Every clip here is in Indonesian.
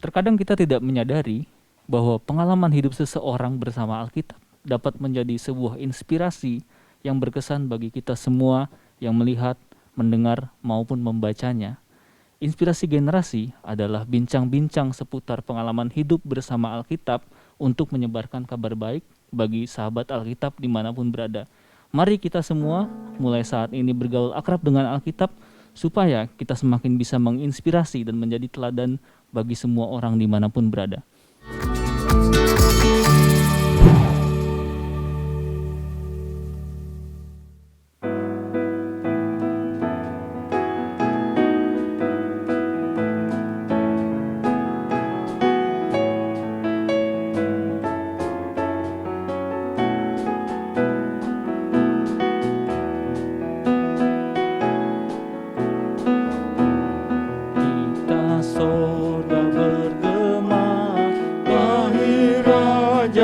Terkadang kita tidak menyadari bahwa pengalaman hidup seseorang bersama Alkitab dapat menjadi sebuah inspirasi yang berkesan bagi kita semua yang melihat, mendengar, maupun membacanya. Inspirasi generasi adalah bincang-bincang seputar pengalaman hidup bersama Alkitab untuk menyebarkan kabar baik bagi sahabat Alkitab dimanapun berada. Mari kita semua mulai saat ini bergaul akrab dengan Alkitab supaya kita semakin bisa menginspirasi dan menjadi teladan bagi semua orang dimanapun berada.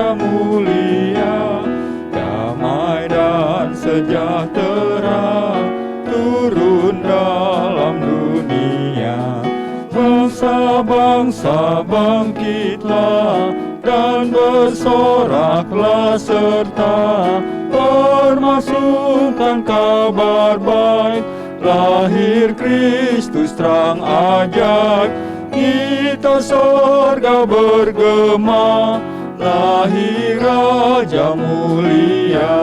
Mulia, damai dan sejahtera turun dalam dunia. Bangsa-bangsa bangkitlah dan bersoraklah serta permasukkan kabar baik. Lahir Kristus terang ajaib, kita sorga bergema. Lahir Raja mulia.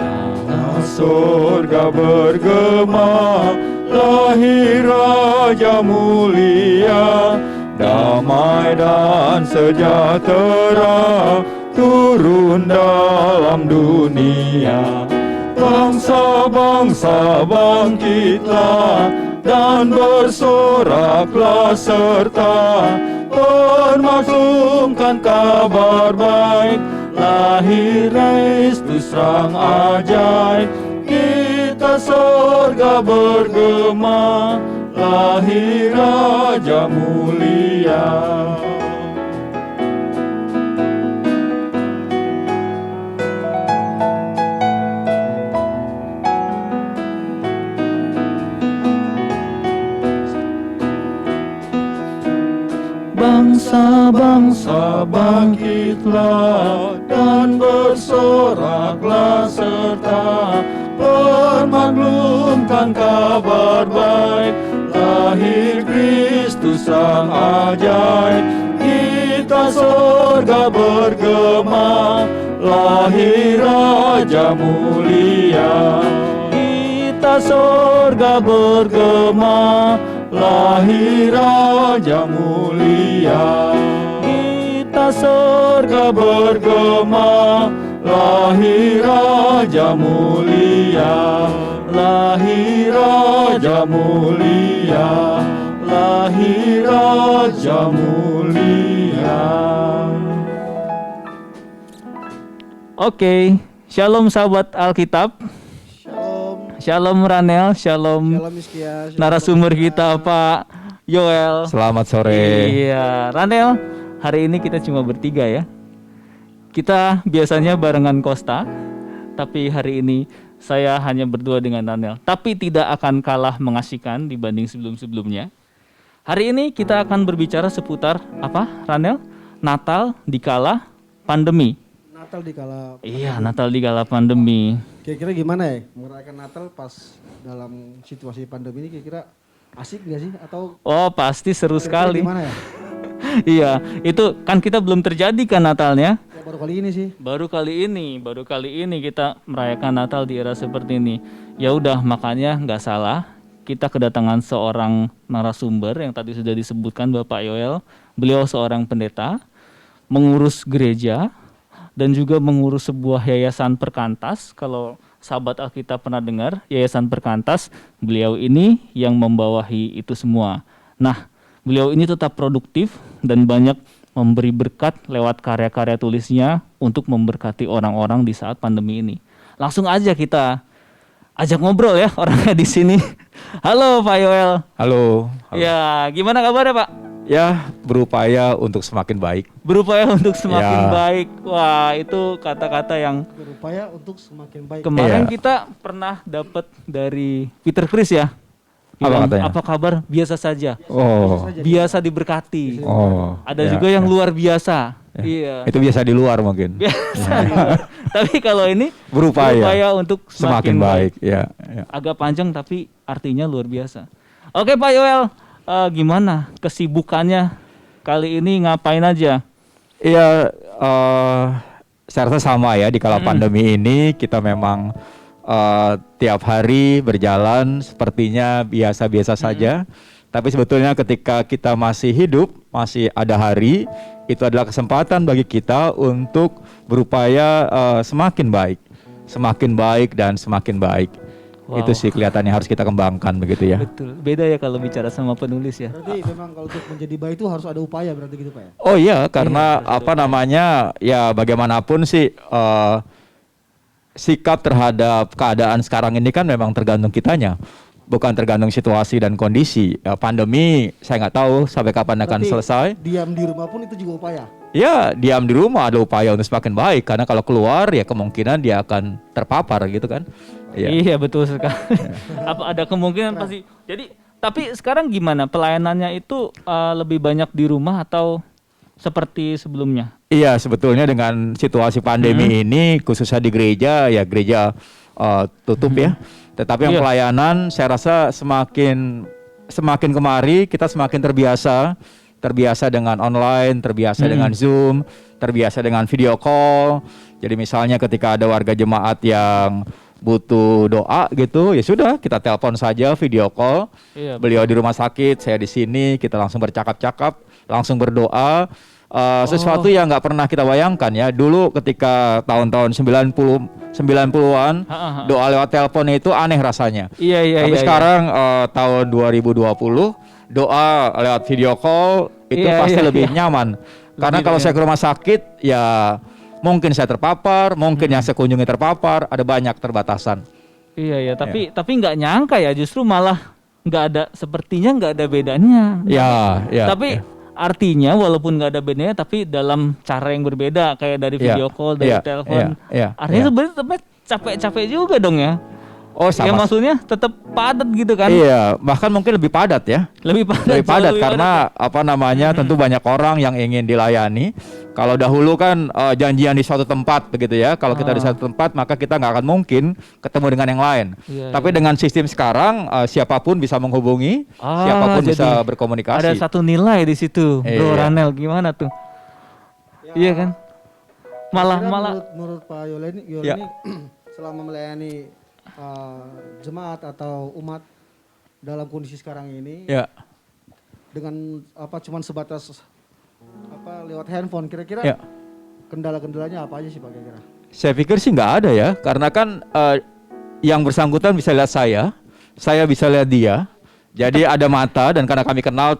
Tanah surga bergema, lahir Raja mulia. Damai dan sejahtera turun dalam dunia. Bangsa-bangsa bangkitlah dan bersoraklah serta permasukkan kabar baik. Lahir Kristus terang ajaib, kita sorga bergema. Lahir Raja mulia. Bangsa-bangsa bangkitlah dan bersoraklah serta permaklumkan kabar baik. Lahir Kristus sang ajaib, kita sorga bergema. Lahir Raja mulia, kita sorga bergema. Lahir Raja mulia, kita sorga bergema. Lahir Raja mulia, lahir Raja mulia, lahir Raja mulia. Oke, shalom sahabat Alkitab. Shalom Ranel, shalom narasumber kita Pak Yoel. Selamat sore. Iya, Ranel, hari ini kita cuma bertiga ya. Kita biasanya barengan Costa, tapi hari ini saya hanya berdua dengan Ranel. Tapi tidak akan kalah mengasihkan dibanding sebelum-sebelumnya. Hari ini kita akan berbicara seputar apa, Ranel? Natal di kala pandemi. Iya, Natal di kala pandemi. Kira-kira gimana ya merayakan Natal pas dalam situasi pandemi ini, kira-kira asik gak sih? Atau pasti seru sekali. Gimana ya? Iya, itu kan kita belum terjadi kan Natalnya. Ya, baru kali ini sih. Baru kali ini kita merayakan Natal di era seperti ini. Ya udah, makanya nggak salah kita kedatangan seorang narasumber yang tadi sudah disebutkan Bapak Yoel. Beliau seorang pendeta, mengurus gereja, dan juga mengurus sebuah yayasan perkantas. Kalau sahabat Alkitab pernah dengar, Yayasan Perkantas, beliau ini yang membawahi itu semua. Nah, beliau ini tetap produktif dan banyak memberi berkat lewat karya-karya tulisnya untuk memberkati orang-orang di saat pandemi ini. Langsung aja kita ajak ngobrol ya orangnya di sini. Halo Pak Yoel. Halo. Ya, gimana kabarnya Pak? Ya, berupaya untuk semakin baik. Berupaya untuk semakin Ya. baik. Wah, itu kata-kata yang Berupaya untuk semakin baik. kemarin Iya. kita pernah dapat dari Peter Chris ya. Apa Bilang, katanya? apa kabar? Biasa saja. Oh. Biasa diberkati. Oh. Ada ya, juga yang ya. luar biasa. Ya. Iya. Itu biasa di luar mungkin. Biasa. Tapi kalau ini Berupaya untuk semakin baik. Ya, ya. Agak panjang tapi artinya luar biasa. Oke Pak Yoel, gimana kesibukannya kali ini, ngapain aja? Iya, saya rasa sama ya di kala pandemi ini kita memang tiap hari berjalan sepertinya biasa-biasa saja. Tapi sebetulnya ketika kita masih hidup, masih ada hari, itu adalah kesempatan bagi kita untuk berupaya semakin baik dan semakin baik. Wow. Itu sih kelihatannya harus kita kembangkan begitu ya. Betul. Beda ya kalau bicara sama penulis ya. Berarti memang kalau untuk menjadi baik itu harus ada upaya berarti gitu Pak ya? Oh iya, karena apa namanya ya bagaimanapun sih sikap terhadap keadaan sekarang ini kan memang tergantung kitanya, bukan tergantung situasi dan kondisi. Pandemi saya nggak tahu sampai kapan akan Berarti selesai. diam di rumah pun itu juga upaya. Ya diam di rumah ada upaya untuk semakin baik karena kalau keluar ya kemungkinan dia akan terpapar gitu kan. Iya. Iya betul sekali. Apa ada kemungkinan pasti. Jadi tapi sekarang gimana pelayanannya itu lebih banyak di rumah atau seperti sebelumnya? Iya, sebetulnya dengan situasi pandemi ini khususnya di gereja ya gereja tutup ya. Tetapi yang Iya. pelayanan saya rasa semakin kemari kita semakin terbiasa dengan online, terbiasa dengan Zoom, terbiasa dengan video call. Jadi misalnya ketika ada warga jemaat yang butuh doa gitu, ya sudah kita telepon saja video call. Iya. Beliau di rumah sakit, saya di sini, kita langsung bercakap-cakap, langsung berdoa. Sesuatu yang nggak pernah kita bayangkan ya. Dulu ketika tahun-tahun 90-an, doa lewat telepon itu aneh rasanya. Iya. Tapi sekarang tahun 2020, doa lewat video call itu Iya, pasti iya, lebih iya. nyaman. Karena kalau saya ke rumah sakit, ya mungkin saya terpapar, mungkin yang saya kunjungi terpapar, ada banyak terbatasan. Iya. Tapi nggak nyangka ya justru malah sepertinya nggak ada bedanya. Ya. Tapi ya. artinya walaupun nggak ada bedanya, tapi dalam cara yang berbeda kayak dari Iya, video call, dari iya, telepon. iya, Artinya iya. sebenarnya tetap capek-capek juga dong ya. Oh Ya sama. maksudnya tetap padat gitu kan? Iya, bahkan mungkin lebih padat ya. Lebih padat. Lebih jauh padat lebih karena apa namanya tentu banyak orang yang ingin dilayani. Kalau dahulu kan janjian di suatu tempat begitu ya. Kalau kita di suatu tempat maka kita nggak akan mungkin ketemu dengan yang lain. Iya, Tapi dengan sistem sekarang siapapun bisa menghubungi, siapapun jadi bisa berkomunikasi. Ada satu nilai di situ, Bro Iya. Ranel, gimana tuh? Iya kan? Malah Kira menurut Pak Yoel ini Ya. selama melayani jemaat atau umat dalam kondisi sekarang ini Ya, dengan cuman sebatas lewat handphone, kira-kira ya. kendala-kendalanya apa aja sih Pak kira-kira? Saya pikir sih nggak ada ya, karena kan yang bersangkutan bisa lihat saya bisa lihat dia. Jadi ada mata dan karena kami kenal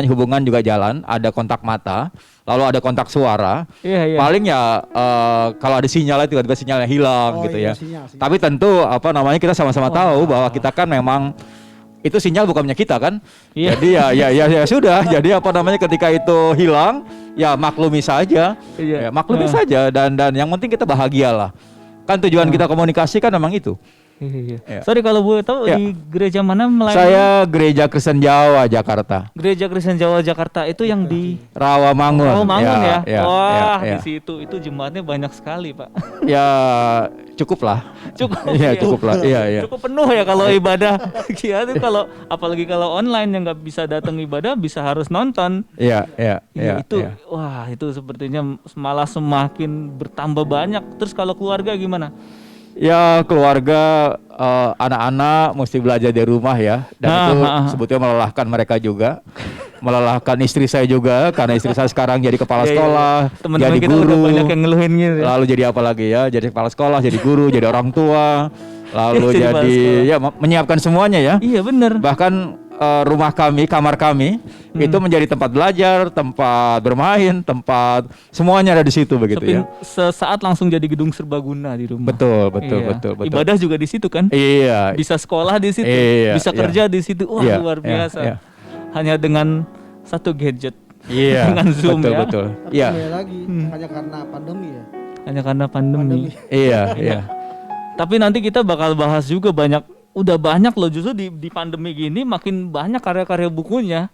hubungan juga jalan, ada kontak mata, lalu ada kontak suara. Iya. Paling ya kalau ada sinyal tiba-tiba sinyalnya hilang gitu ya. Sinyal. Tapi tentu kita sama-sama tahu bahwa kita kan memang itu sinyal bukan punya kita kan. Iya. Jadi ya sudah. Jadi ketika itu hilang ya maklumi saja. Iya. Ya, maklumi saja dan yang penting kita bahagialah. Kan tujuan kita komunikasi kan memang itu. Iya. Ya. Sorry kalau boleh tahu Ya. di gereja mana melayani? Saya Gereja Kristen Jawa Jakarta. Gereja Kristen Jawa Jakarta itu yang di Rawamangun. Rawamangun ya. Wah, ya. di situ itu jemaatnya banyak sekali, Pak. Ya cukup lah. Cukup. Iya, ya. cukup lah. Iya. Cukup penuh ya kalau ibadah. Iya tuh apalagi kalau online yang nggak bisa datang ibadah bisa harus nonton. Iya. Itu wah itu sepertinya malah semakin bertambah banyak. Terus kalau keluarga gimana? Ya keluarga anak-anak mesti belajar di rumah ya dan itu sebetulnya melelahkan mereka juga. melelahkan istri saya juga karena istri saya sekarang jadi kepala Iya, iya, sekolah, Teman-teman jadi kita udah guru, banyak yang ngeluhin gitu ya. lalu jadi apa lagi ya? Jadi kepala sekolah, jadi guru, jadi orang tua, lalu Jadi kepala jadi sekolah. ya menyiapkan semuanya ya. Iya bener. Bahkan rumah kami, kamar kami itu menjadi tempat belajar, tempat bermain, tempat semuanya ada di situ begitu ya. Sesaat langsung jadi gedung serbaguna di rumah. Betul, betul, Iya. betul, betul. Ibadah juga di situ kan. Iya. Bisa sekolah di situ, Iya, bisa iya. kerja di situ. Wah Iya, luar iya, biasa. iya. Hanya dengan satu gadget. Iya. Dengan Zoom betul, ya. betul. Tapi Iya. kembali lagi hanya karena pandemi ya. Hanya karena pandemi. Iya, iya. Tapi nanti kita bakal bahas juga udah banyak loh justru di pandemi gini makin banyak karya-karya bukunya.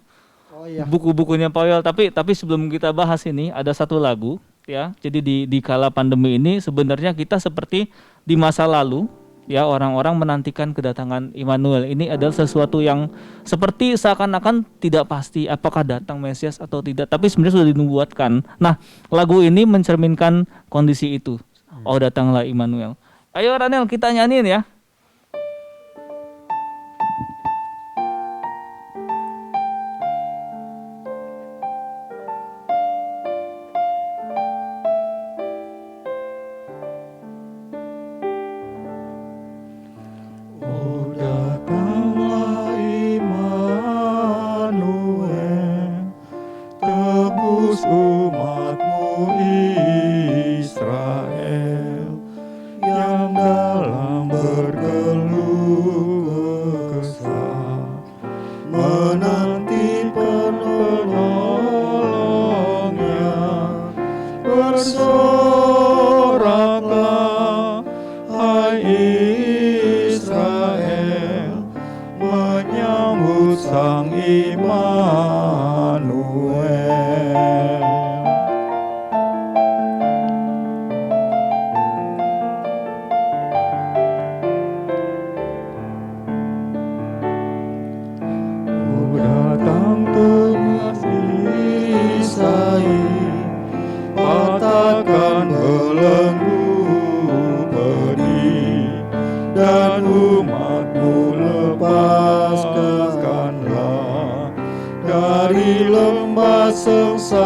Oh iya. Buku-bukunya Pak Yoel. Tapi sebelum kita bahas ini ada satu lagu ya. Jadi di kala pandemi ini sebenarnya kita seperti di masa lalu ya, orang-orang menantikan kedatangan Immanuel. Ini adalah sesuatu yang seperti seakan-akan tidak pasti apakah datang Mesias atau tidak, tapi sebenarnya sudah dinubuatkan. Nah, lagu ini mencerminkan kondisi itu. Oh, datanglah Immanuel. Ayo Ranel, kita nyanyiin ya. Oh datanglah Immanuel, tebus umatmu Israel, yang dalam berkeluh kesah menanti penolongnya. Bersoraklah hai Israel, menyambut Sang Immanuel. Oh datang pengasih Isai, patahkan belenggu pedih, dan umatmu lepaskanlah dari lembah sengsaranya.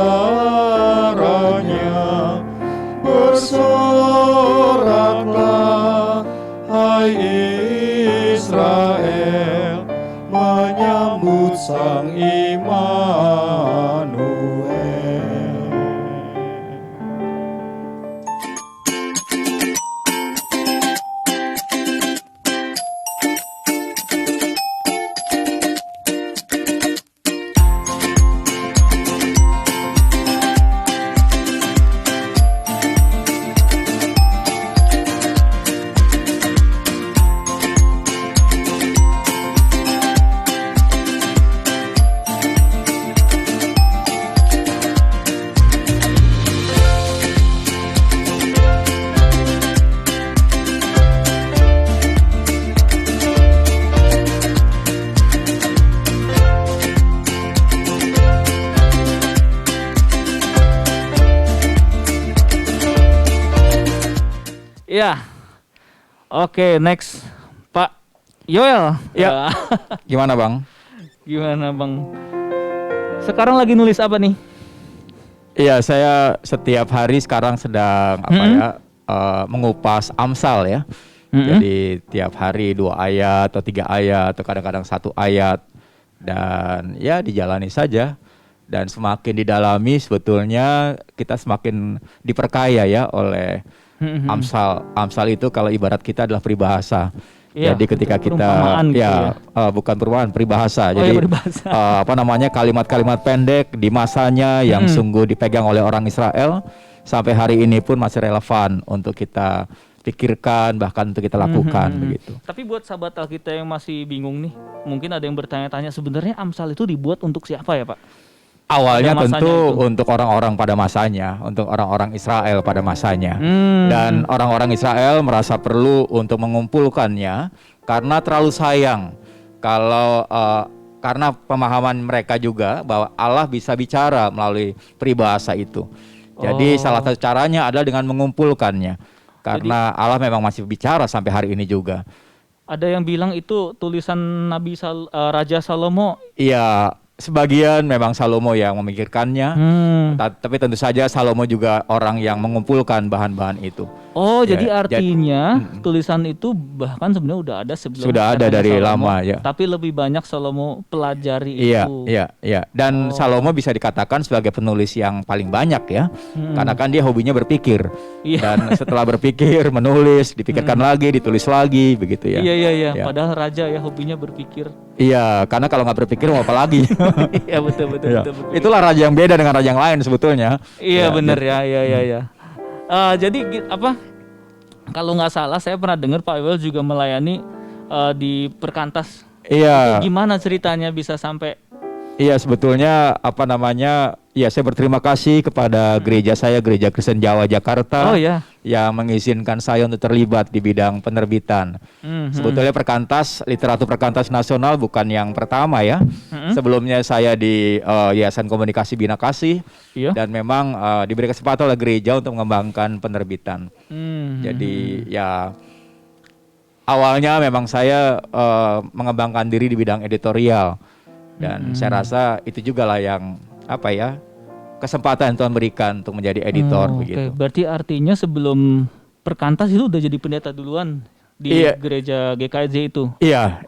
Bersoraklah hai Israel, menyambut Sang Immanuel. Ya. Oke, next Pak Yoel. Ya. Gimana Bang? Gimana Bang? Sekarang lagi nulis apa nih? Iya, saya setiap hari sekarang sedang mengupas Amsal ya. Jadi tiap hari 2 ayat atau 3 ayat atau kadang-kadang 1 ayat, dan ya dijalani saja. Dan semakin didalami sebetulnya kita semakin diperkaya ya oleh Amsal. Amsal itu kalau ibarat kita adalah peribahasa. Iya, Jadi ketika kita perumpamaan gitu ya. bukan perumpamaan, peribahasa. Oh, Jadi iya, peribahasa. kalimat-kalimat pendek di masanya yang sungguh dipegang oleh orang Israel sampai hari ini pun masih relevan untuk kita pikirkan, bahkan untuk kita lakukan begitu. Tapi buat sahabat kita yang masih bingung nih, mungkin ada yang bertanya-tanya sebenarnya Amsal itu dibuat untuk siapa ya Pak? Awalnya Pada masanya tentu itu. untuk orang-orang pada masanya, untuk orang-orang Israel pada masanya. Dan orang-orang Israel merasa perlu untuk mengumpulkannya karena terlalu sayang. Kalau karena pemahaman mereka juga bahwa Allah bisa bicara melalui peribahasa itu. Jadi salah satu caranya adalah dengan mengumpulkannya. Karena Allah memang masih bicara sampai hari ini juga. Ada yang bilang itu tulisan Raja Salomo. Iya, sebagian memang Salomo yang memikirkannya, tapi tentu saja Salomo juga orang yang mengumpulkan bahan-bahan itu. Oh, Ya, jadi artinya tulisan itu bahkan sebenarnya udah ada sebelum Sudah ada katanya dari Salomo, lama, ya. tapi lebih banyak Salomo pelajari Iya, itu. iya. Dan Salomo bisa dikatakan sebagai penulis yang paling banyak ya, karena kan dia hobinya berpikir. Iya. Dan setelah berpikir, menulis, dipikirkan lagi, ditulis lagi, begitu ya. Iya. Ya. Padahal raja ya hobinya berpikir. Iya, karena kalau nggak berpikir mau apa lagi? Iya betul Iya. berpikir. Itulah raja yang beda dengan raja yang lain sebetulnya. Iya benar gitu. ya. Jadi apa? Kalau nggak salah saya pernah dengar Pak Yoel juga melayani di Perkantas. Iya. Gimana ceritanya bisa sampai? Iya, sebetulnya apa namanya? Ya, saya berterima kasih kepada gereja saya, Gereja Kristen Jawa Jakarta, Oh ya. yang mengizinkan saya untuk terlibat di bidang penerbitan. Sebetulnya Perkantas, literatur Perkantas nasional bukan yang pertama ya. Sebelumnya saya di Yayasan Komunikasi Bina Kasih, Iya. dan memang diberi kesempatan oleh gereja untuk mengembangkan penerbitan. Jadi ya awalnya memang saya mengembangkan diri di bidang editorial, dan saya rasa itu juga lah yang kesempatan yang Tuhan berikan untuk menjadi editor begitu. Oke, berarti artinya sebelum Perkantas itu udah jadi pendeta duluan di Iya. gereja GKJ itu. Iya.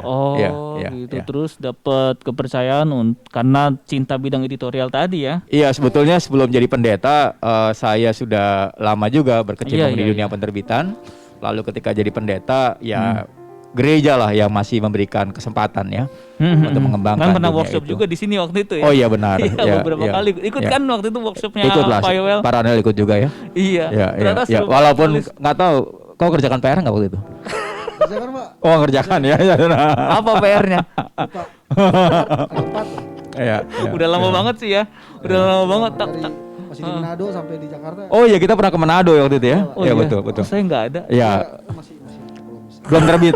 Oh, iya, gitu. iya. Terus dapat kepercayaan karena cinta bidang editorial tadi ya. Iya, sebetulnya sebelum jadi pendeta saya sudah lama juga berkecimpung di Iya. dunia penerbitan. Lalu ketika jadi pendeta ya gereja lah yang masih memberikan kesempatan ya untuk mengembangkan Kan pernah dunia workshop itu. juga di sini waktu itu ya. Oh iya benar. Iya, beberapa kali ikut iya. kan waktu itu workshopnya Ikutlah, Pak Yoel. Pak Ranel ikut juga ya. Iya. Iya. Ternyata seru Walaupun tulis. nggak tahu kau kerjakan PR nggak waktu itu? Kerjakan Pak. Oh, ngerjakan ya. Apa PR-nya? Pak. Ada 4 loh. Iya. Udah lama banget sih ya. Udah lama banget. Dari masih di Manado sampai di Jakarta. Oh iya, kita pernah ke Manado ya waktu itu ya. Oh Iya, iya. betul. Oh, saya nggak ada. Iya, Masih belum terbit.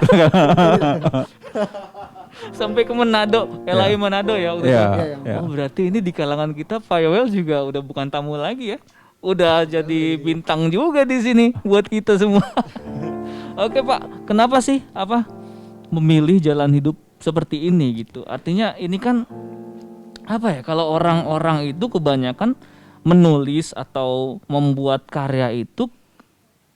Sampai ke Manado, LAI Manado ya waktu Iya, itu. iya. Oh berarti ini di kalangan kita Pak Yoel juga udah bukan tamu lagi ya. Udah jadi bintang juga di sini buat kita semua. Oke Pak, kenapa sih memilih jalan hidup seperti ini gitu? Artinya ini kan kalau orang-orang itu kebanyakan menulis atau membuat karya itu,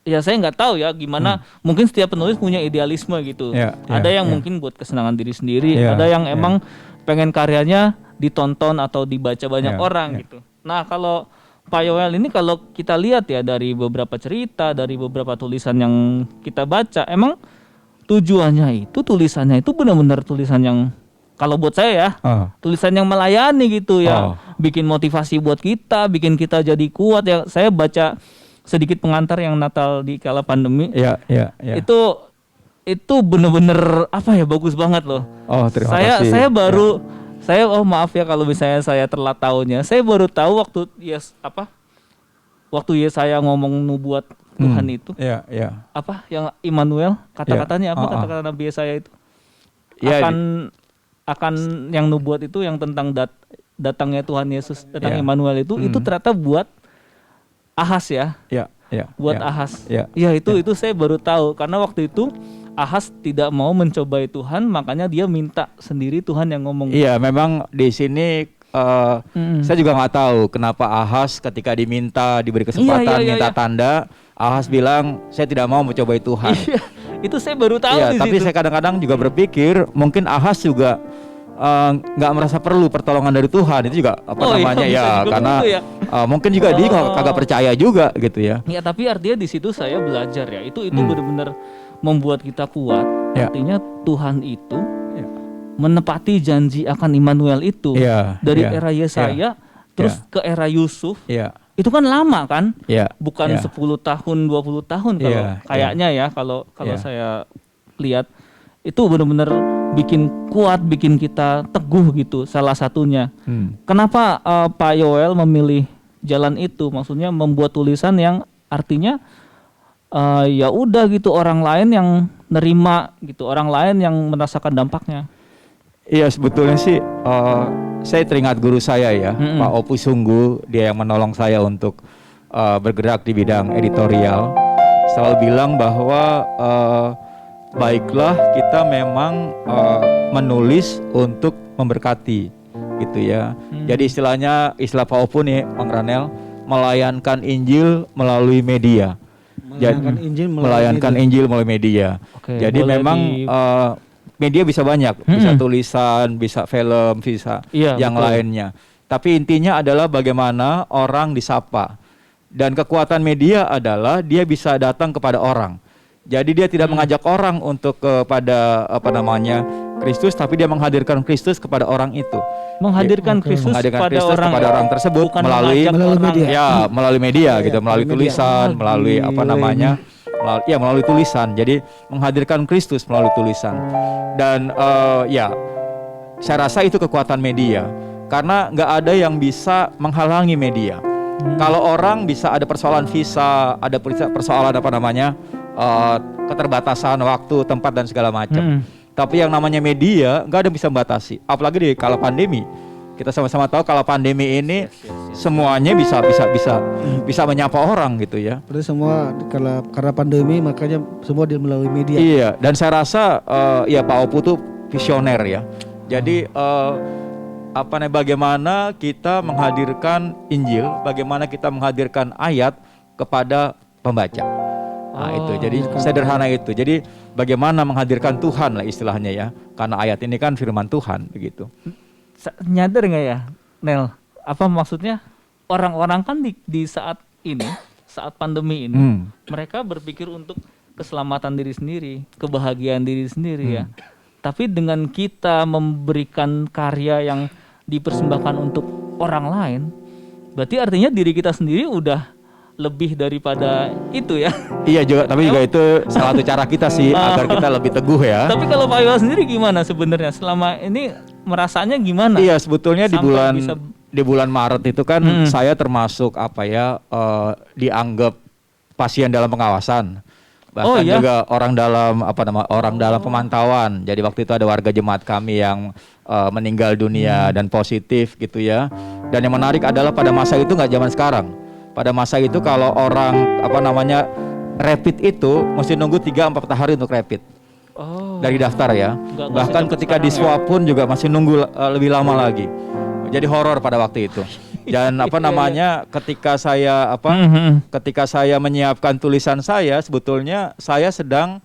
ya saya nggak tahu ya gimana. Mungkin setiap penulis punya idealisme gitu. Iya, Ada iya, yang iya. mungkin buat kesenangan diri sendiri, Iya, ada yang iya. emang pengen karyanya ditonton atau dibaca banyak Iya, orang iya. gitu. Nah kalau Pak Yoel ini kalau kita lihat ya dari beberapa cerita, dari beberapa tulisan yang kita baca, emang tulisannya itu benar-benar tulisan yang, kalau buat saya ya, tulisan yang melayani gitu ya, bikin motivasi buat kita, bikin kita jadi kuat ya. Saya baca sedikit pengantar yang Natal di kala pandemi. Iya. Itu bener-bener bagus banget loh. Oh, terima kasih. Saya maaf ya kalau misalnya saya telat tahunya. Saya baru tahu waktu Yesaya ngomong nubuat Tuhan itu. Iya. Yang Immanuel, kata-katanya apa Iya. kata-kata Nabi Yesaya itu? Iya, akan yang nubuat itu yang tentang datangnya Tuhan Yesus, tentang Iya. Immanuel itu ternyata buat Ahas ya. Iya. Buat Iya. Ahas. Iya. Ya itu saya baru tahu karena waktu itu Ahas tidak mau mencobai Tuhan, makanya dia minta sendiri Tuhan yang ngomong. Iya, memang di sini saya juga nggak tahu kenapa Ahas ketika diberi kesempatan, Iya. minta tanda, Ahas bilang saya tidak mau mencobai Tuhan. Iya, itu saya baru tahu Iya, di tapi situ. saya kadang-kadang juga berpikir mungkin Ahas juga nggak merasa perlu pertolongan dari Tuhan, itu juga bisa juga karena begitu ya. mungkin juga dia kagak percaya juga gitu ya. Ya tapi artinya di situ saya belajar ya, itu benar-benar membuat kita kuat. Ya. Artinya Tuhan itu Ya. menepati janji akan Immanuel itu Iya, dari iya, era Yesaya terus ke era Yusuf. Iya. Itu kan lama kan? Iya. Bukan iya. 10 tahun, 20 tahun kalau Iya, kayaknya ya kalau Iya. saya lihat itu benar-benar bikin kuat, bikin kita teguh gitu salah satunya. Kenapa Pak Yoel memilih jalan itu? Maksudnya membuat tulisan yang artinya ya udah gitu orang lain yang nerima gitu, orang lain yang merasakan dampaknya. Iya, sebetulnya sih saya teringat guru saya ya, Pak Opu Sunggu, dia yang menolong saya untuk bergerak di bidang editorial. Selalu bilang bahwa baiklah kita memang menulis untuk memberkati. gitu ya. Jadi istilah Pak Opu nih, Bang Ranel, melayankan Injil melalui media. Melayankan Injil melalui media. Oke, Jadi boleh memang media bisa banyak, bisa tulisan, bisa film, bisa Iya, yang betul. lainnya. Tapi intinya adalah bagaimana orang disapa. Dan kekuatan media adalah dia bisa datang kepada orang. Jadi dia tidak mengajak orang untuk kepada Kristus, tapi dia menghadirkan Kristus kepada orang itu. Menghadirkan Oke. Kristus Menghadirkan kepada Kristus orang, kepada orang tersebut bukan melalui mengajak melalui orang. media. ya melalui media Iya, gitu, melalui melalui media. tulisan, melalui Gila melalui tulisan. Jadi menghadirkan Kristus melalui tulisan. Dan saya rasa itu kekuatan media, karena nggak ada yang bisa menghalangi media. Kalau orang bisa ada persoalan visa, ada persoalan keterbatasan waktu, tempat dan segala macam. Tapi yang namanya media nggak ada yang bisa membatasi. Apalagi di kala pandemi, kita sama-sama tahu kalau pandemi ini semuanya bisa menyapa orang gitu ya. Berarti semua karena pandemi makanya semua melalui media. Iya, dan saya rasa Pak Opu tuh visioner ya. Jadi bagaimana kita menghadirkan Injil, bagaimana kita menghadirkan ayat kepada pembaca. Nah itu, jadi sederhana itu. Jadi bagaimana menghadirkan Tuhan lah istilahnya ya. Karena ayat ini kan firman Tuhan begitu. Nyadar nggak ya, Nel? Apa maksudnya? Orang-orang kan di saat ini, saat pandemi ini, mereka berpikir untuk keselamatan diri sendiri, kebahagiaan diri sendiri ya. Tapi dengan kita memberikan karya yang dipersembahkan untuk orang lain, berarti artinya diri kita sendiri udah lebih daripada itu ya. Iya juga, tapi juga itu salah satu cara kita sih agar kita lebih teguh ya. Tapi kalau Pak Iwa sendiri gimana sebenarnya? Selama ini merasanya gimana? Iya, sebetulnya di Sampai bulan Maret itu kan saya termasuk dianggap pasien dalam pengawasan. Bahkan juga orang dalam pemantauan. Jadi waktu itu ada warga jemaat kami yang meninggal dunia dan positif gitu ya. Dan yang menarik adalah pada masa itu nggak zaman sekarang. Pada masa itu kalau orang rapid itu mesti nunggu 3-4 hari untuk rapid. Dari daftar ya. Bahkan ketika di swab pun juga masih nunggu lebih lama lagi. Jadi horor pada waktu itu. Dan ketika saya menyiapkan tulisan saya, sebetulnya saya sedang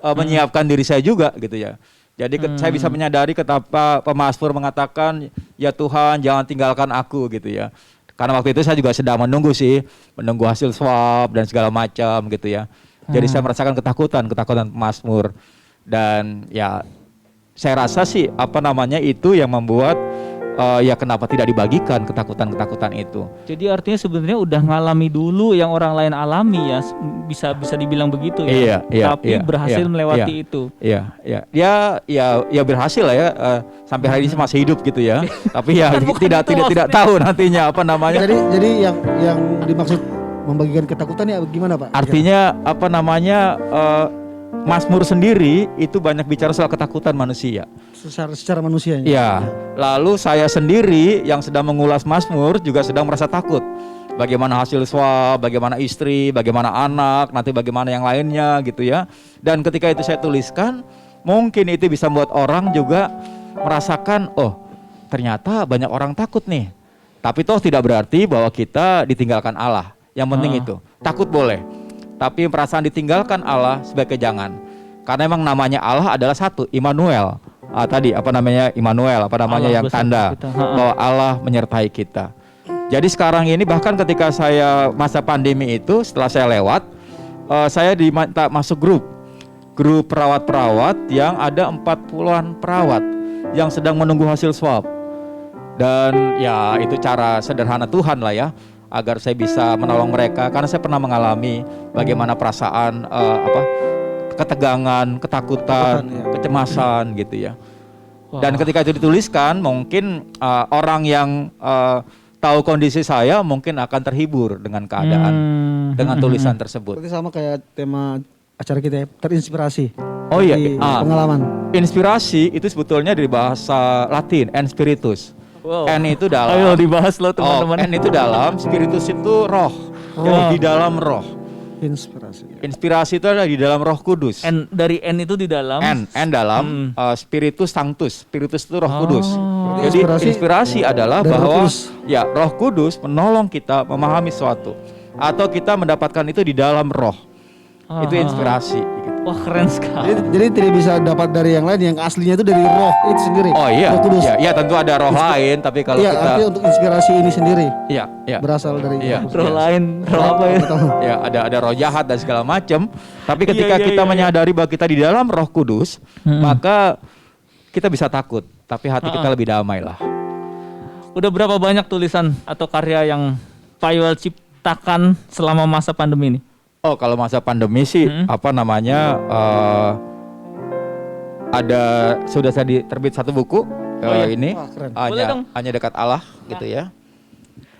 menyiapkan diri saya juga gitu ya. Jadi saya bisa menyadari betapa pemazmur mengatakan, ya Tuhan jangan tinggalkan aku gitu ya. Karena waktu itu saya juga sedang menunggu hasil swab dan segala macam gitu ya. Jadi saya merasakan ketakutan pemazmur. Dan ya saya rasa itu yang membuat kenapa tidak dibagikan ketakutan itu. Jadi artinya sebenarnya udah ngalami dulu yang orang lain alami ya, bisa dibilang begitu ya. Tapi berhasil melewati itu. Iya. Ya berhasil lah ya. Sampai hari ini masih hidup gitu ya. Tapi ya tidak tahu nantinya Jadi yang dimaksud membagikan ketakutan ya gimana Pak? Artinya Mazmur sendiri itu banyak bicara soal ketakutan manusia. Secara manusianya. Ya. Lalu saya sendiri yang sedang mengulas Mazmur juga sedang merasa takut. Bagaimana hasil swab, bagaimana istri, bagaimana anak, nanti bagaimana yang lainnya gitu ya. Dan ketika itu saya tuliskan, mungkin itu bisa membuat orang juga merasakan, oh ternyata banyak orang takut nih. Tapi toh tidak berarti bahwa kita ditinggalkan Allah. Yang penting itu, takut boleh. Tapi perasaan ditinggalkan Allah sebagai jangan. Karena memang namanya Allah adalah satu, Immanuel. Immanuel, yang tanda bahwa Allah menyertai kita. Jadi sekarang ini bahkan ketika saya masa pandemi itu, setelah saya lewat, saya diminta masuk grup perawat-perawat yang ada 40-an perawat yang sedang menunggu hasil swab. Dan ya itu cara sederhana Tuhan lah ya, agar saya bisa menolong mereka, karena saya pernah mengalami bagaimana perasaan ketegangan, ketakutan, kecemasan gitu ya. Dan ketika itu dituliskan, mungkin orang yang tahu kondisi saya mungkin akan terhibur dengan keadaan, dengan tulisan tersebut. Berarti sama kayak tema acara kita ya, terinspirasi. Oh iya, pengalaman. Inspirasi itu sebetulnya dari bahasa Latin, en spiritus. Wow. N itu dalam. Ayo dibahas loh teman-teman. N itu dalam, spiritus itu roh. Jadi di dalam roh. Inspirasi. Inspirasi itu adalah di dalam Roh Kudus. N dari N itu di dalam. N dalam Spiritus Sanctus. Spiritus itu Roh Kudus. Oh. Jadi inspirasi adalah dari Roh bahwa Kudus. ya Roh Kudus menolong kita memahami sesuatu atau kita mendapatkan itu di dalam Roh. Itu inspirasi. Gitu. Wah, keren sekali. Jadi tidak bisa dapat dari yang lain, yang aslinya itu dari roh itu sendiri. Oh iya, Roh Kudus. ya tentu ada roh lain, tapi kalau Iya, kita, artinya untuk inspirasi ini sendiri ya berasal dari Iya. Roh Kudus. Roh lain, roh apa ya? ya ada roh jahat dan segala macam. Tapi ketika Iya, kita iya. menyadari bahwa kita di dalam Roh Kudus, maka kita bisa takut, tapi hati kita lebih damai lah. Udah berapa banyak tulisan atau karya yang Pak Yoel ciptakan selama masa pandemi ini? Oh, kalau masa pandemi sih apa namanya ada sudah saya terbit satu buku ini Wah, keren. Boleh dong. hanya dekat Allah gitu ya.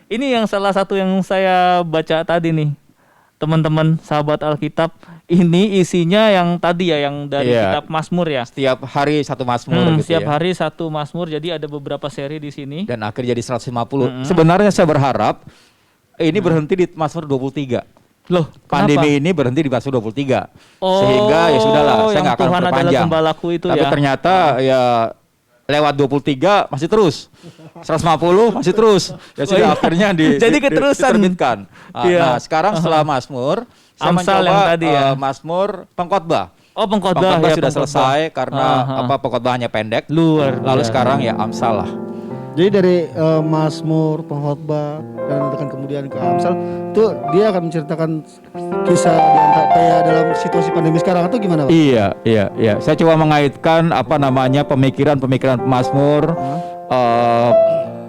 Ini yang salah satu yang saya baca tadi nih. Teman-teman sahabat Alkitab, ini isinya yang tadi ya, yang dari Iya. kitab Mazmur ya. Setiap hari satu Mazmur gitu Setiap ya. hari satu Mazmur, jadi ada beberapa seri di sini. Dan akhirnya jadi 150. Sebenarnya saya berharap ini berhenti di Mazmur 23. Loh, Pandemi kenapa? ini berhenti di Mazmur 23. Oh, Sehingga ya sudahlah, saya yang nggak akan Tuhan adalah perpanjang. gembalaku itu Tapi ya. ternyata ya lewat 23 masih terus. 150 masih terus. Ya sudah iya. akhirnya Jadi keterusan. diterbitkan. Iya. Nah, sekarang setelah Mazmur saya Amsal mencoba yang tadi ya. Mazmur Pengkhotbah. Oh, pengkhotbah Pengkhotbah ya, sudah pengkhotbah. selesai karena pengkhotbahnya pendek. Luar Lalu biasa. sekarang ya Amsal lah. Jadi dari Mazmur, Pengkhotbah, dan kemudian ke Amsal, itu dia akan menceritakan kisah di antara kayak dalam situasi pandemi sekarang atau gimana, Pak? Iya. Saya coba mengaitkan apa namanya pemikiran-pemikiran pemazmur,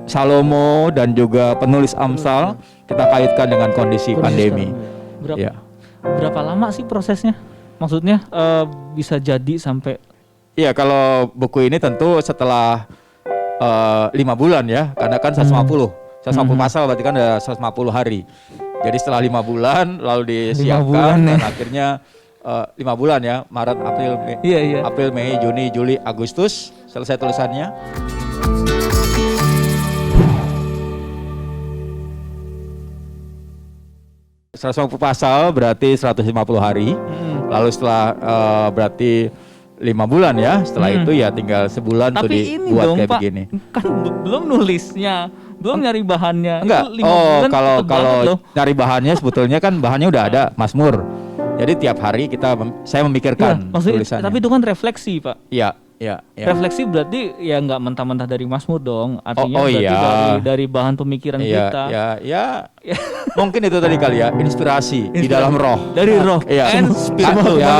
Salomo dan juga penulis Amsal kita kaitkan dengan kondisi pandemi. Berapa, Ya. berapa lama sih prosesnya? Maksudnya bisa jadi sampai Iya, kalau buku ini tentu setelah 5 bulan ya, karena kan 150 pasal berarti kan ada 150 hari. Jadi setelah 5 bulan lalu 5 disiapkan bulan dan ya. akhirnya 5 bulan ya, Maret, April, Mei, Iya. April, Mei, Juni, Juli, Agustus selesai tulisannya. ...150 pasal berarti 150 hari. Lalu setelah berarti 5 bulan ya. Setelah itu ya tinggal sebulan tuh Tapi ini dibuat dong kayak Pak, begini. kan belum nulisnya, belum nyari bahannya. Enggak. Itu 5 Oh, bulan kalau cepet banget loh. cari bahannya sebetulnya kan bahannya udah ada Mazmur. Jadi tiap hari saya Iya, memikirkan maksudnya, tulisannya. tapi itu kan refleksi Pak. Iya. Refleksi berarti ya nggak mentah-mentah dari Mazmur dong. Artinya Oh, berarti iya. dari bahan pemikiran kita. Ya. Mungkin itu tadi kali ya, inspirasi di dalam roh. Dari roh. Iya. Inspirasi. Ya.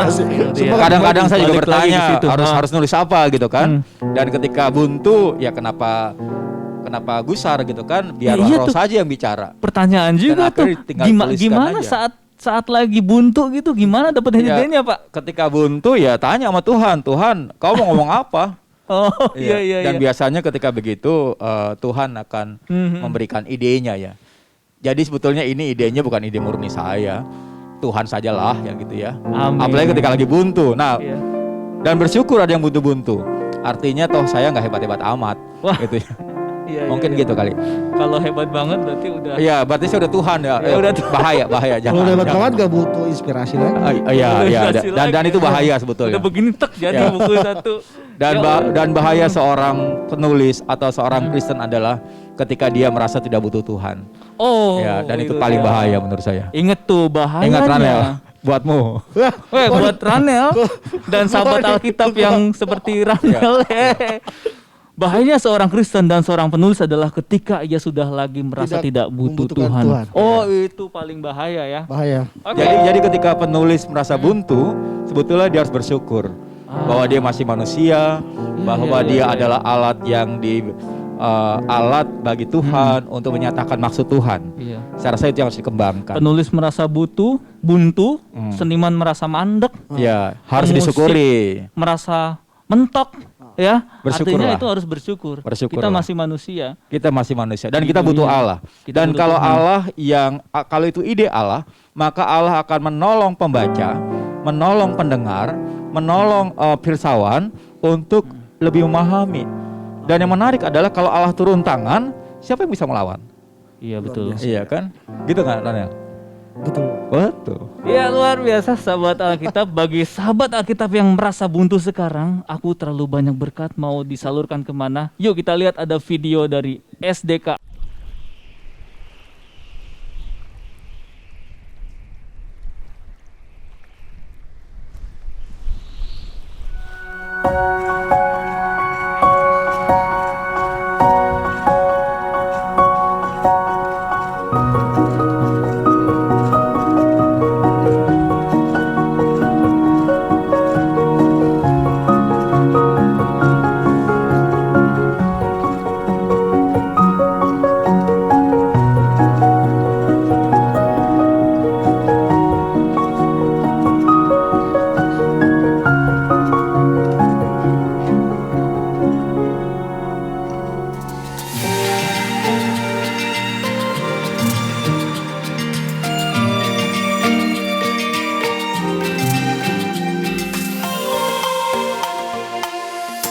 inspirasi. Iya. Kadang-kadang saya juga Balik lagi bertanya ke situ. harus nulis apa gitu kan. Dan ketika buntu ya kenapa gusar gitu kan, biar Ya, iya roh tuh. saja yang bicara. Pertanyaan juga tuh. akhirnya tinggal tuliskan Gimana aja. saat lagi buntu gitu, gimana dapat Ya, idenya Pak? Ketika buntu ya tanya sama Tuhan, kau mau ngomong apa? Oh iya. Dan biasanya ketika begitu Tuhan akan memberikan idenya ya. Jadi sebetulnya ini idenya bukan ide murni saya, Tuhan sajalah yang gitu ya. Amin. Apalagi ketika lagi buntu. Nah, Iya. dan bersyukur ada yang buntu-buntu. Artinya toh saya nggak hebat-hebat amat. Wah. Gitu ya. Iya, Mungkin iya. gitu kali. Kalau hebat banget berarti udah. Iya, berarti saya udah Tuhan ya. Ya, udah bahaya Kalau jangan. hebat jangan. banget gak butuh inspirasi lagi. Iya. Organisasi Dan lagi. itu bahaya sebetulnya. Udah begini tek jadi Ya. buku satu. Dan Ya Allah. dan bahaya seorang penulis atau seorang Kristen adalah ketika dia merasa tidak butuh Tuhan. Oh. Ya, dan itu paling dia. bahaya menurut saya. Ingat tuh bahayanya. Ingat Ranel, buatmu. Buat Ranel dan sahabat Alkitab yang seperti Ranel. Bahayanya seorang Kristen dan seorang penulis adalah ketika ia sudah lagi merasa tidak butuh membutuhkan Tuhan. Tuhan. Oh, itu paling bahaya ya. Bahaya. Oke. Jadi ketika penulis merasa buntu, sebetulnya dia harus bersyukur bahwa dia masih manusia, bahwa dia adalah alat yang alat bagi Tuhan untuk menyatakan maksud Tuhan. Iya. Saya rasa itu yang harus dikembangkan. Penulis merasa buntu, seniman merasa mandek, Ya, harus pemusik disyukuri. merasa mentok, ya. Bersyukurlah. Artinya itu harus bersyukur. Bersyukurlah. Kita masih manusia. Kita masih manusia dan kita Iya. butuh Allah. Kita Dan butuh kalau Tuhan. Allah kalau itu ide Allah, maka Allah akan menolong pembaca, menolong pendengar, menolong pirsawan untuk lebih memahami. Dan yang menarik adalah kalau Allah turun tangan, siapa yang bisa melawan? Iya betul. Iya kan? Gitu kan, Daniel? Betul. Betul. Ya luar biasa sahabat Alkitab. Bagi sahabat Alkitab yang merasa buntu sekarang, aku terlalu banyak berkat mau disalurkan kemana? Yuk kita lihat ada video dari SDK.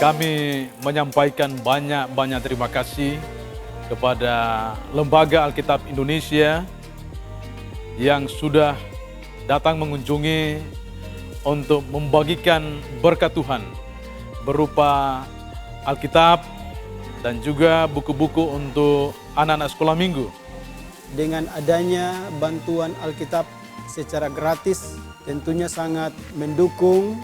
Kami menyampaikan banyak-banyak terima kasih kepada Lembaga Alkitab Indonesia yang sudah datang mengunjungi untuk membagikan berkat Tuhan berupa Alkitab dan juga buku-buku untuk anak-anak sekolah minggu. Dengan adanya bantuan Alkitab secara gratis tentunya sangat mendukung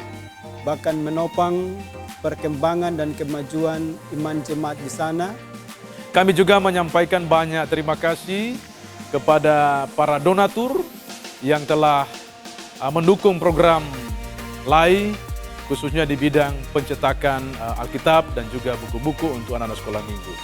bahkan menopang perkembangan dan kemajuan iman jemaat di sana. Kami juga menyampaikan banyak terima kasih kepada para donatur yang telah mendukung program LAI khususnya di bidang pencetakan Alkitab dan juga buku-buku untuk anak-anak sekolah minggu.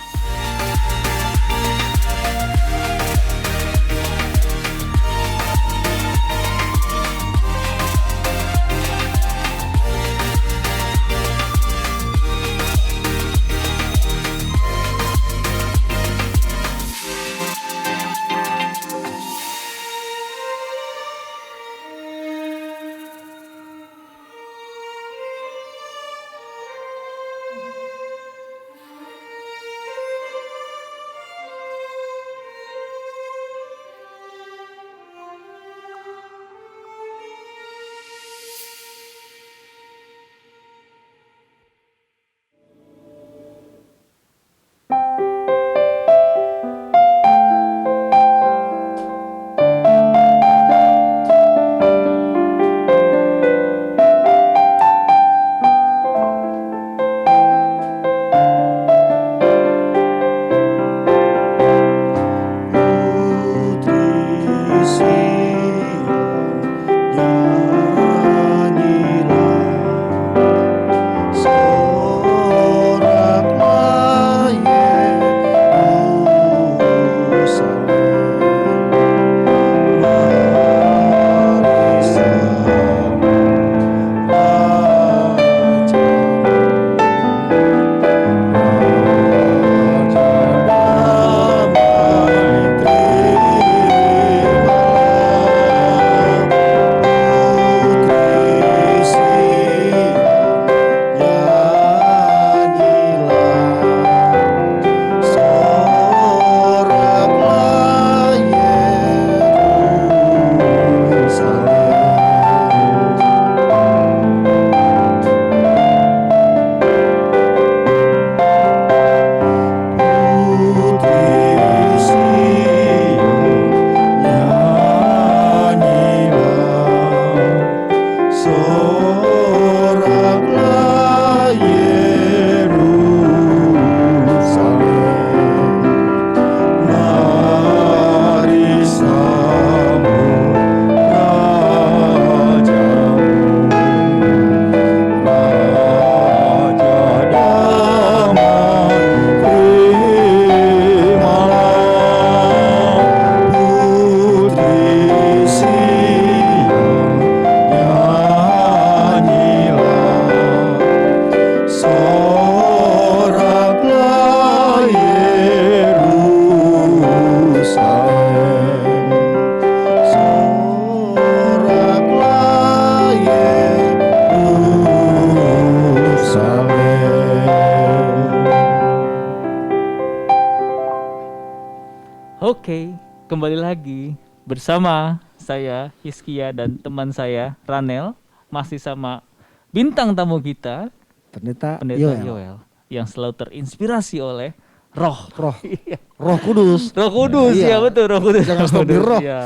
Oke, kembali lagi bersama saya Hizkia dan teman saya Ranel masih sama bintang tamu kita Pendeta Pendeta Yoel. Yoel yang selalu terinspirasi oleh roh. Roh. Iya. Roh Kudus. Roh Kudus, Iya. ya betul, Roh Kudus. Jangan stop di roh. Iya.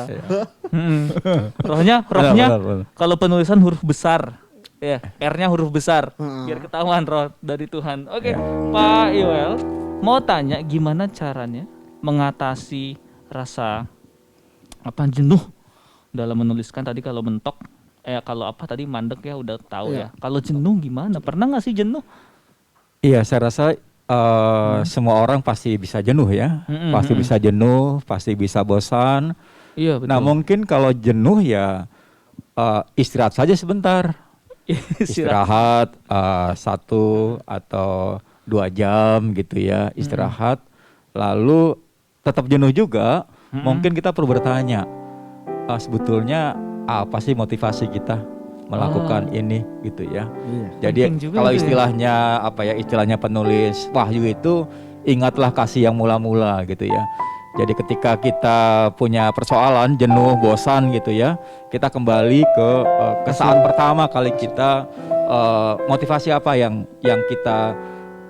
Rohnya Benar. kalau penulisan huruf besar. Ya, R-nya huruf besar. Heeh. Biar ketahuan roh dari Tuhan. Oke, Pak Yoel, mau tanya gimana caranya mengatasi rasa jenuh dalam menuliskan tadi kalau mentok kalau tadi mandek ya udah tahu Iya. ya. Kalau jenuh gimana? Pernah nggak sih jenuh? Iya, saya rasa semua orang pasti bisa jenuh ya. Pasti bisa jenuh, pasti bisa bosan. Iya betul. Nah, mungkin kalau jenuh ya istirahat saja sebentar. Istirahat 1 atau 2 jam gitu ya, istirahat. Lalu tetap jenuh juga, mungkin kita perlu bertanya, sebetulnya apa sih motivasi kita melakukan ini gitu ya. Iya. Jadi Penting juga kalau itu ya. istilahnya penulis Wahyu itu, ingatlah kasih yang mula-mula gitu ya. Jadi ketika kita punya persoalan, jenuh, bosan gitu ya, kita kembali ke saat pertama kali kita motivasi apa yang kita,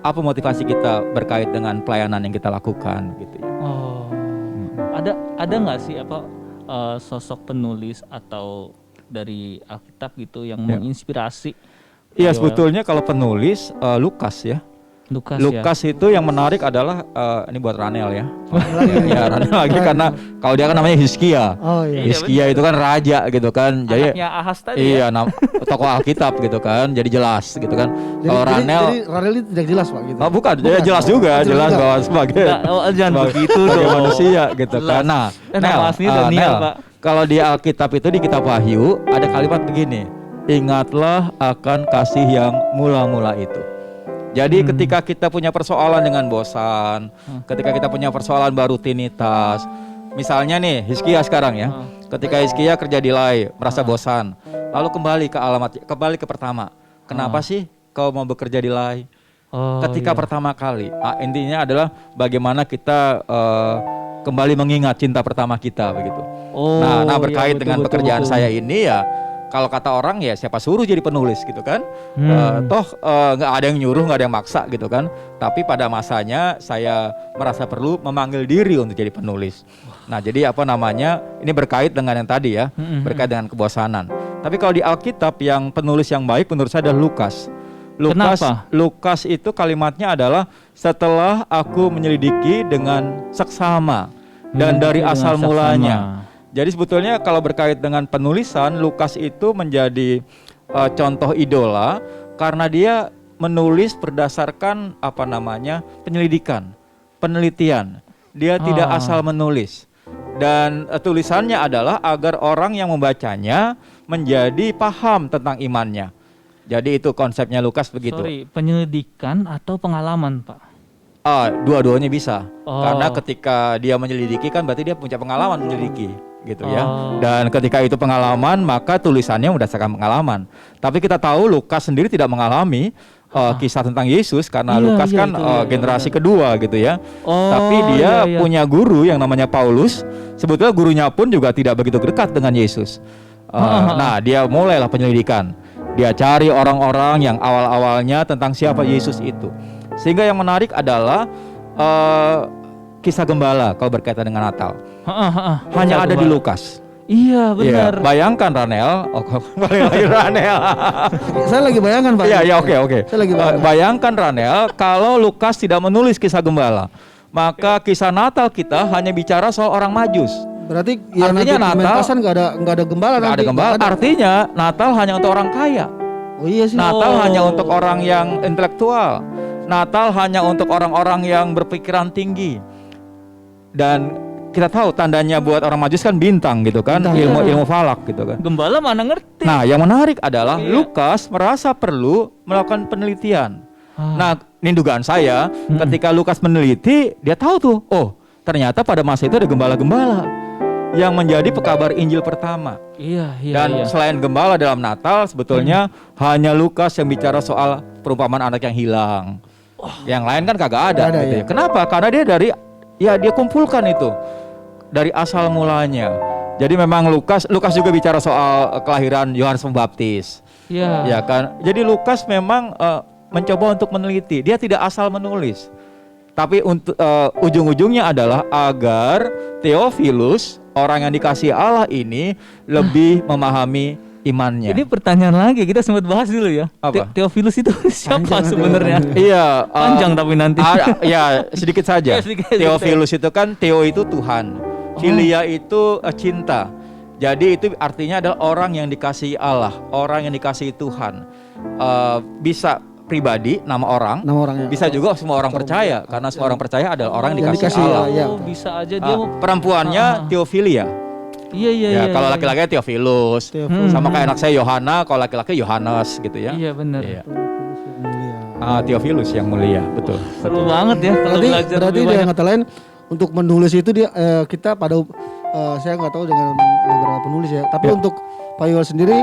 apa motivasi kita berkait dengan pelayanan yang kita lakukan gitu ya. Oh, ada nggak sih sosok penulis atau dari Alkitab gitu yang Ya. menginspirasi? Iya, Yoel? sebetulnya kalau penulis Lukas ya. Lukas, Lukas itu yang menarik adalah ini buat Ranel ya. Ya, Ranel lagi karena kalau dia kan namanya Hizkia. Oh iya. Hizkia itu kan raja gitu kan. Jadi Anaknya Ahas tadi iya, tokoh Alkitab gitu kan. Jadi jelas gitu kan. Kalau Jadi Ranel Ranel ini tidak jelas Pak gitu. bukan, dia jelas juga, jelas juga. bahwa sebagai Jangan begitu sebagai dong. manusia gitu Jelas. kan. Nah, Nama aslinya Daniel, Pak. kalau di Alkitab itu di kitab Wahyu ada kalimat begini. Ingatlah akan kasih yang mula-mula itu. Jadi ketika kita punya persoalan dengan bosan, ketika kita punya persoalan baru rutinitas, misalnya nih Hizkia sekarang ya, ketika Hizkia kerja di Lai merasa bosan, lalu kembali ke pertama, kenapa sih kau mau bekerja di Lai? Oh, Ketika iya. pertama kali, intinya adalah bagaimana kita kembali mengingat cinta pertama kita begitu. Oh, Nah iya, berkait betul, dengan betul, pekerjaan betul. saya ini ya, kalau kata orang ya siapa suruh jadi penulis gitu kan. Toh nggak ada yang nyuruh, nggak ada yang maksa gitu kan. Tapi pada masanya saya merasa perlu memanggil diri untuk jadi penulis. Nah jadi ini berkait dengan yang tadi ya, berkait dengan kebosanan. Tapi kalau di Alkitab yang penulis yang baik menurut saya adalah Lukas. Kenapa? Lukas itu kalimatnya adalah setelah aku menyelidiki dengan seksama dan dari Dengan asal seksama. mulanya. Jadi sebetulnya kalau berkait dengan penulisan, Lukas itu menjadi contoh idola karena dia menulis berdasarkan penyelidikan, penelitian. Dia tidak asal menulis. Dan tulisannya adalah agar orang yang membacanya menjadi paham tentang imannya. Jadi itu konsepnya Lukas begitu. Sorry, penyelidikan atau pengalaman, Pak? Dua-duanya bisa. Oh. Karena ketika dia menyelidiki kan berarti dia punya pengalaman menyelidiki gitu ya. Oh. Dan ketika itu pengalaman maka tulisannya berdasarkan pengalaman. Tapi kita tahu Lukas sendiri tidak mengalami kisah tentang Yesus karena Iya, Lukas iya, kan itu, iya, generasi kedua gitu ya. Oh, Tapi dia iya, iya. punya guru yang namanya Paulus. Sebetulnya gurunya pun juga tidak begitu dekat dengan Yesus. Nah, dia mulailah penyelidikan. Dia cari orang-orang yang awal-awalnya tentang siapa Yesus itu. Sehingga yang menarik adalah kisah gembala kalau berkaitan dengan Natal. Hanya ada di Lukas. Iya benar. Iya, bayangkan Ranel, kembali lagi Ranel. Saya lagi bayangkan Pak. Iya, oke. Saya lagi bayangkan. Bayangkan Ranel, kalau Lukas tidak menulis kisah gembala, maka kisah Natal kita hanya bicara soal orang Majus. Berarti ya Artinya nanti Natal pementasan nggak ada gembala Nggak nanti. ada gembala. Nggak ada. Artinya Natal hanya untuk orang kaya. Oh iya sih. Natal Oh. hanya untuk orang yang intelektual. Natal hanya untuk orang-orang yang berpikiran tinggi. Dan kita tahu tandanya buat orang Majus kan bintang gitu kan, Bintang, ilmu falak gitu kan. Gembala mana ngerti? Nah, yang menarik adalah Iya. Lukas merasa perlu melakukan penelitian. Nah, ini dugaan saya, ketika Lukas meneliti, dia tahu tuh, oh, ternyata pada masa itu ada gembala-gembala yang menjadi pekabar Injil pertama. Iya. Dan selain gembala dalam Natal, sebetulnya hanya Lukas yang bicara soal perumpamaan anak yang hilang. Yang lain kan kagak ada, Nggak ada, gitu ya. ya. Kenapa? Karena dia dia kumpulkan itu dari asal mulanya. Jadi memang Lukas juga bicara soal kelahiran Yohanes Pembaptis. Iya. Ya kan. Jadi Lukas memang mencoba untuk meneliti. Dia tidak asal menulis. Tapi untuk ujung-ujungnya adalah agar Theophilus, orang yang dikasihi Allah ini lebih memahami imannya. Ini pertanyaan lagi, kita sempat bahas dulu ya. Apa? Theophilus itu siapa sebenarnya? Iya, Panjang tapi nanti. Ya, sedikit saja. Ya, sedikit. Theophilus itu kan Theo itu Tuhan. Philia itu cinta. Jadi itu artinya adalah orang yang dikasihi Allah, orang yang dikasihi Tuhan. Bisa pribadi, nama orang ya. Bisa juga semua orang percaya, karena semua orang percaya adalah orang yang dikasihi Allah. ya. Oh, bisa aja dia mau Perempuannya Theophilia. Iya. Kalau laki-laki Theophilus. Sama kayak anak saya Yohana, kalau laki-laki Yohanes gitu ya. Iya benar. Iya. Theophilus yang mulia, betul. Seru banget ya kalau belajar Berarti lebih dengan banyak. kata lain untuk menulis itu dia kita pada saya nggak tahu dengan beberapa penulis ya. Tapi untuk Pak Yuel sendiri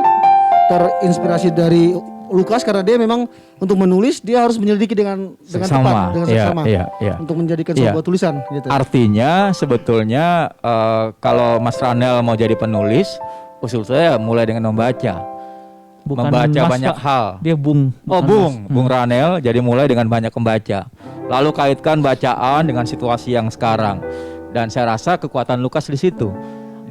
terinspirasi dari Lukas karena dia memang untuk menulis dia harus menyelidiki dengan tepat, dengan seksama Iya. untuk menjadikan sebuah tulisan gitu. Artinya sebetulnya kalau Mas Ranel mau jadi penulis, usul saya mulai dengan membaca. Membaca Mas, banyak Pak. hal. Dia Bung. Bung Ranel, jadi mulai dengan banyak membaca. Lalu kaitkan bacaan dengan situasi yang sekarang. Dan saya rasa kekuatan Lukas di situ.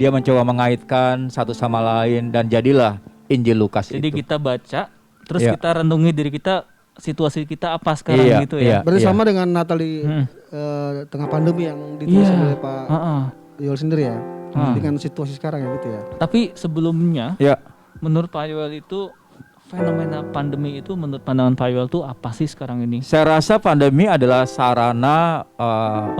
Dia mencoba mengaitkan satu sama lain dan jadilah Injil Lukas Jadi itu. kita baca, terus Iya. kita renungi diri kita, situasi kita apa sekarang gitu ya. Bersama dengan Natali tengah pandemi yang ditulis oleh Pak Yuel sendiri ya. Dengan situasi sekarang ya gitu ya. Tapi sebelumnya, Ya. menurut Pak Yuel itu fenomena pandemi itu menurut pandangan Pak Yuel itu apa sih sekarang ini? Saya rasa pandemi adalah sarana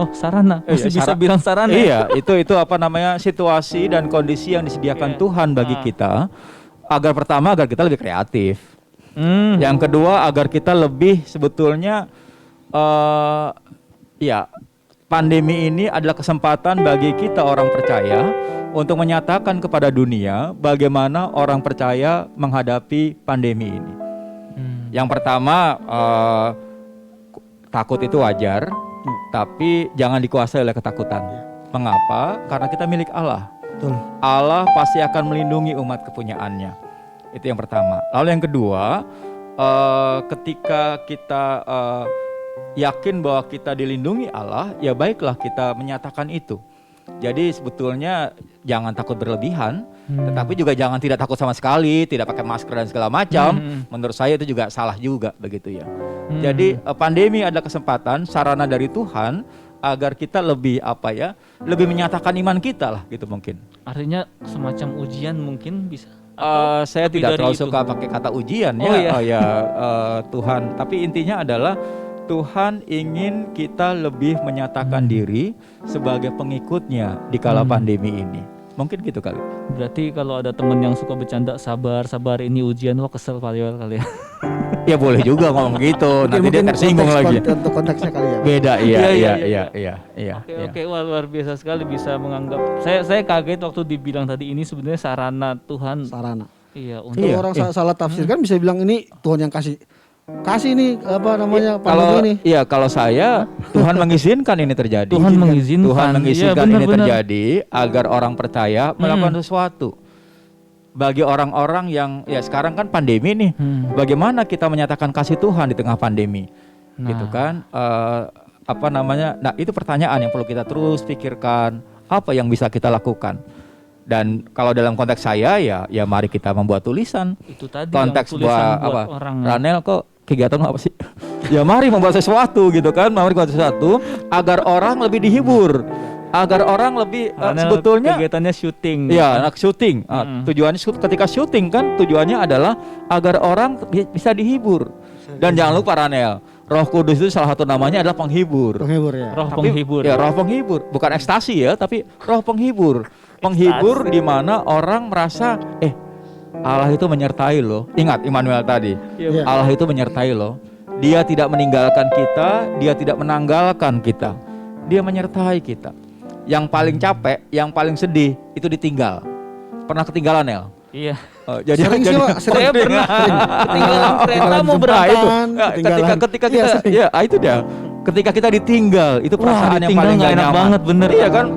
Oh, sarana. Masih bisa bilang sarana. Iya, itu apa namanya situasi dan kondisi yang disediakan Tuhan bagi kita agar pertama agar kita lebih kreatif. Yang kedua agar kita lebih sebetulnya pandemi ini adalah kesempatan bagi kita orang percaya untuk menyatakan kepada dunia bagaimana orang percaya menghadapi pandemi ini. Yang pertama takut itu wajar, tapi jangan dikuasai oleh ketakutan. Mengapa? Karena kita milik Allah. Betul. Allah pasti akan melindungi umat kepunyaannya. Itu yang pertama. Lalu yang kedua, ketika kita yakin bahwa kita dilindungi Allah, ya baiklah kita menyatakan itu. Jadi sebetulnya jangan takut berlebihan, tetapi juga jangan tidak takut sama sekali, tidak pakai masker dan segala macam. Menurut saya itu juga salah juga begitu ya. Jadi pandemi adalah kesempatan, sarana dari Tuhan agar kita lebih lebih menyatakan iman kita lah gitu mungkin. Artinya semacam ujian mungkin bisa. Saya lebih tidak dari terlalu itu? suka pakai kata ujian Oh, iya. Tuhan. Tapi intinya adalah Tuhan ingin kita lebih menyatakan diri sebagai pengikutnya di kala pandemi ini. Mungkin gitu kali. Berarti kalau ada temen yang suka bercanda, sabar ini ujian, wah kesel Pak Yuel kali ya. Ya boleh juga ngomong gitu. Nanti dia Mungkin tersinggung lagi. Untuk konteksnya kali ya. Beda, iya. Oke, wah, luar biasa sekali bisa menganggap. Saya kaget waktu dibilang tadi ini sebenarnya sarana Tuhan. Sarana. Iya, untuk Kalau orang salah tafsir kan bisa bilang ini Tuhan yang kasih ini apa namanya pandemi ini. Iya, kalau saya Tuhan mengizinkan ini terjadi. Tuhan mengizinkan. Tuhan mengizinkan Iya, ini benar. terjadi agar orang percaya melakukan sesuatu. Bagi orang-orang yang ya sekarang kan pandemi nih, bagaimana kita menyatakan kasih Tuhan di tengah pandemi, gitu kan? Nah itu pertanyaan yang perlu kita terus pikirkan. Apa yang bisa kita lakukan? Dan kalau dalam konteks saya ya mari kita membuat tulisan. itu tadi Konteks yang tulisan buat buat apa? orang. Ranel kok kegiatan apa sih? Ya mari membuat sesuatu gitu kan, mari membuat sesuatu agar orang lebih dihibur, agar orang lebih Ranel sebetulnya kegiatannya syuting. ya anak syuting. Tujuannya ketika syuting kan tujuannya adalah agar orang bisa dihibur. Dan jangan lupa Ranel, Roh Kudus itu salah satu namanya adalah penghibur. Penghibur ya. Roh Tapi, penghibur. Ya, roh penghibur, bukan ekstasi ya, tapi roh penghibur. Penghibur di mana orang merasa Allah itu menyertai loh. Ingat Immanuel tadi. Iya, Allah itu menyertai loh. Dia tidak meninggalkan kita, dia tidak menanggalkan kita. Dia menyertai kita. Yang paling capek, yang paling sedih itu ditinggal. Pernah ketinggalan, El? Iya. Sering sih, Pak. Saya pernah ketinggalan kereta mau berangkat. itu. Ketika kita itu dia. Ketika kita ditinggal, itu perasaan yang ditinggal paling nggak gak enak nyaman. banget, bener. Iya kan?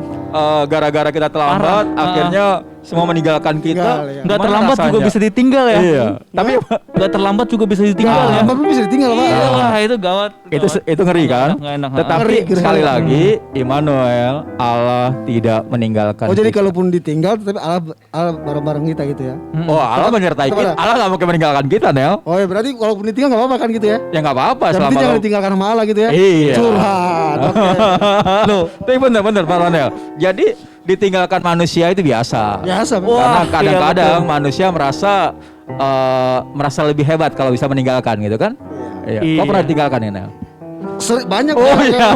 gara-gara kita terlambat, Parah. akhirnya semua meninggalkan kita. Tinggal, ya. Nggak Gimana terlambat juga rasanya? bisa ditinggal ya. Iya. Tapi Nggak terlambat juga bisa ditinggal ya. Lambat pun bisa ditinggal Pak. Iya, wah itu gawat. itu ngeri kan? Nggak enak. Tetapi Ngeri, ngeri. sekali lagi, Immanuel, Allah tidak meninggalkan Oh jadi kita. kalaupun ditinggal tapi Allah bareng-bareng kita gitu ya. Oh, Allah menyertai Tetap kita. ada. Allah nggak mungkin meninggalkan kita, Nel. Oh ya berarti walaupun ditinggal nggak apa-apa kan gitu ya. Ya nggak apa-apa Yang selama penting jangan lo- ditinggalkan sama Allah gitu ya. Iya. Curhat. Oke. Loh, tapi bener Pak Ronel. Jadi ditinggalkan manusia itu biasa. Biasa. Karena Wah, kadang-kadang iya, manusia merasa lebih hebat kalau bisa meninggalkan gitu kan? Iya. Iya. Kau pernah ditinggalkan ya, Nel? Banyak. Oh, banyak. iya.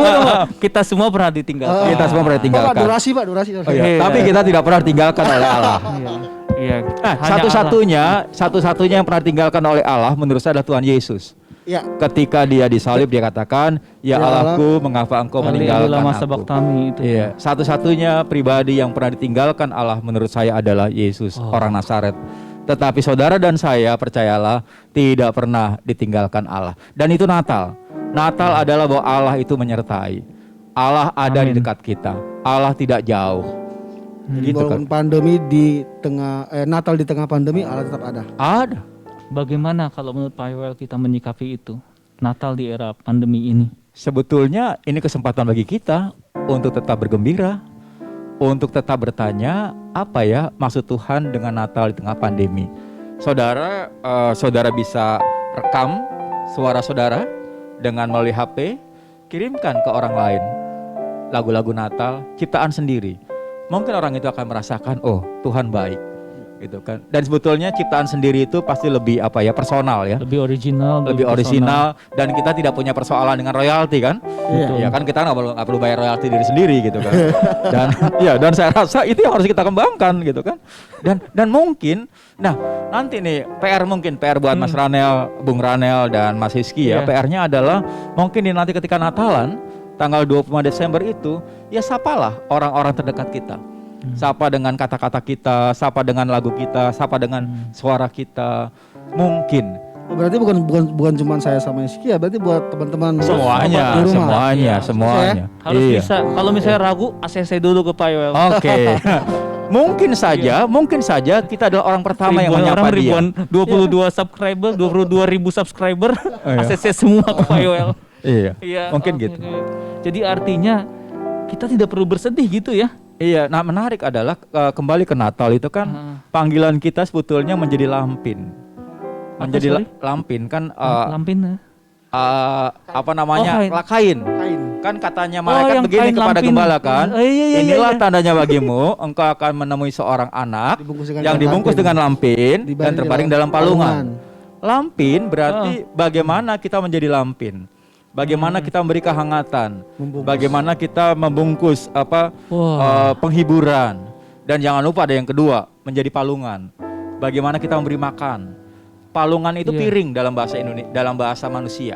Kita semua pernah ditinggal. Kita semua pernah Pak, ditinggalkan. durasi Pak, durasi. Oh, iya. Iya. Tapi kita tidak pernah ditinggalkan oleh Allah. Iya. Hanya Satu-satunya yang pernah ditinggalkan oleh Allah menurut saya adalah Tuhan Yesus. Ya. Ketika dia disalib dia katakan, "Ya Ya Allahku, mengapa engkau Allah. meninggalkan Masa aku?" baktami itu. Iya, satu-satunya pribadi yang pernah ditinggalkan Allah menurut saya adalah Yesus, orang Nazaret. Tetapi saudara dan saya percayalah tidak pernah ditinggalkan Allah. Dan itu Natal. Natal adalah bahwa Allah itu menyertai. Allah ada di Amin. dekat kita. Allah tidak jauh. Gitu kan. Walaupun pandemi di tengah Natal di tengah pandemi Allah tetap ada. Ada. Bagaimana kalau menurut Pak Yoel kita menyikapi itu? Natal di era pandemi ini. Sebetulnya ini kesempatan bagi kita untuk tetap bergembira, untuk tetap bertanya apa ya maksud Tuhan dengan Natal di tengah pandemi. Saudara bisa rekam suara saudara dengan melalui HP, kirimkan ke orang lain lagu-lagu Natal ciptaan sendiri. Mungkin orang itu akan merasakan, oh Tuhan baik, gitu kan. Dan sebetulnya ciptaan sendiri itu pasti lebih personal ya. Lebih original. Lebih original dan kita tidak punya persoalan dengan royalti kan? Iya. Ya kan kita nggak perlu bayar royalti diri sendiri gitu kan? Dan saya rasa itu yang harus kita kembangkan gitu kan? Dan mungkin, nah nanti nih PR buat Mas Ranel, Bung Ranel dan Mas Hizky ya. Iya. PR-nya adalah mungkin nanti ketika Natalan tanggal 25 Desember itu ya sapalah orang-orang terdekat kita. Sapa dengan kata-kata kita, sapa dengan lagu kita, sapa dengan suara kita. Mungkin Oh, berarti bukan cuma saya sama Rizky ya, berarti buat teman-teman semuanya, di rumah. semuanya. Harus Iya. bisa. Kalau misalnya ragu, ACC dulu ke Pak Yoel. Oke. mungkin saja kita adalah orang pertama yang Ribuan menyapa orang, dia. ribuan 22 subscriber, 22.000 subscriber, Iya. ACC semua ke Pak Yoel. Iya. Iya, Mungkin oke, gitu. oke. Jadi artinya kita tidak perlu bersedih gitu ya. Iya, nah menarik adalah kembali ke Natal itu kan panggilan kita sebetulnya menjadi lampin. Menjadi sorry? lampin kan Lampin ya. apa namanya? kain. Kain. Kain. Kan katanya malaikat yang begini kain kepada lampin. gembala kan. Iya. Inilah tandanya bagimu, engkau akan menemui seorang anak Dibungkus dengan yang kain dibungkus lampin. dengan lampin dan Dibaring terbaring dalam dalam palungan. palungan. Lampin berarti bagaimana kita menjadi lampin. Bagaimana kita memberi kehangatan, Membungkus. bagaimana kita membungkus Wah. penghiburan, dan jangan lupa ada yang kedua menjadi palungan. Bagaimana kita memberi makan. Palungan itu Iya. piring dalam bahasa Indonesia, dalam bahasa manusia.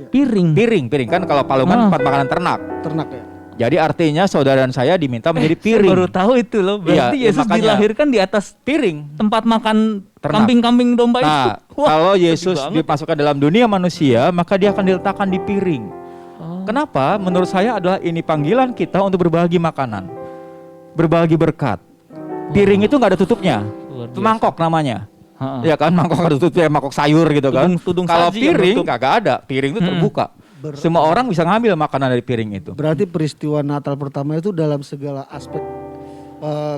Piring. Piring kan kalau palungan tempat makanan ternak. Ternak ya. Jadi artinya saudara dan saya diminta menjadi Saya piring. baru tahu itu loh. Berarti Iya, Yesus makanya. dilahirkan di atas Piring. tempat makan Ternak. kambing-kambing domba itu. Nah, Wah, kalau sedih Yesus banget. dimasukkan dalam dunia manusia, maka dia akan diletakkan di piring. Oh. Kenapa? Menurut saya adalah ini panggilan kita untuk berbagi makanan, berbagi berkat. Piring itu nggak ada tutupnya, Luar itu biasa. mangkok namanya. Ha-ha. Ya kan, mangkok ada tutupnya, mangkok sayur gitu kan. Tudung Kalau saji yang piring nutup. kagak ada, piring itu terbuka. Semua orang bisa ngambil makanan dari piring itu. Berarti peristiwa Natal pertama itu dalam segala aspek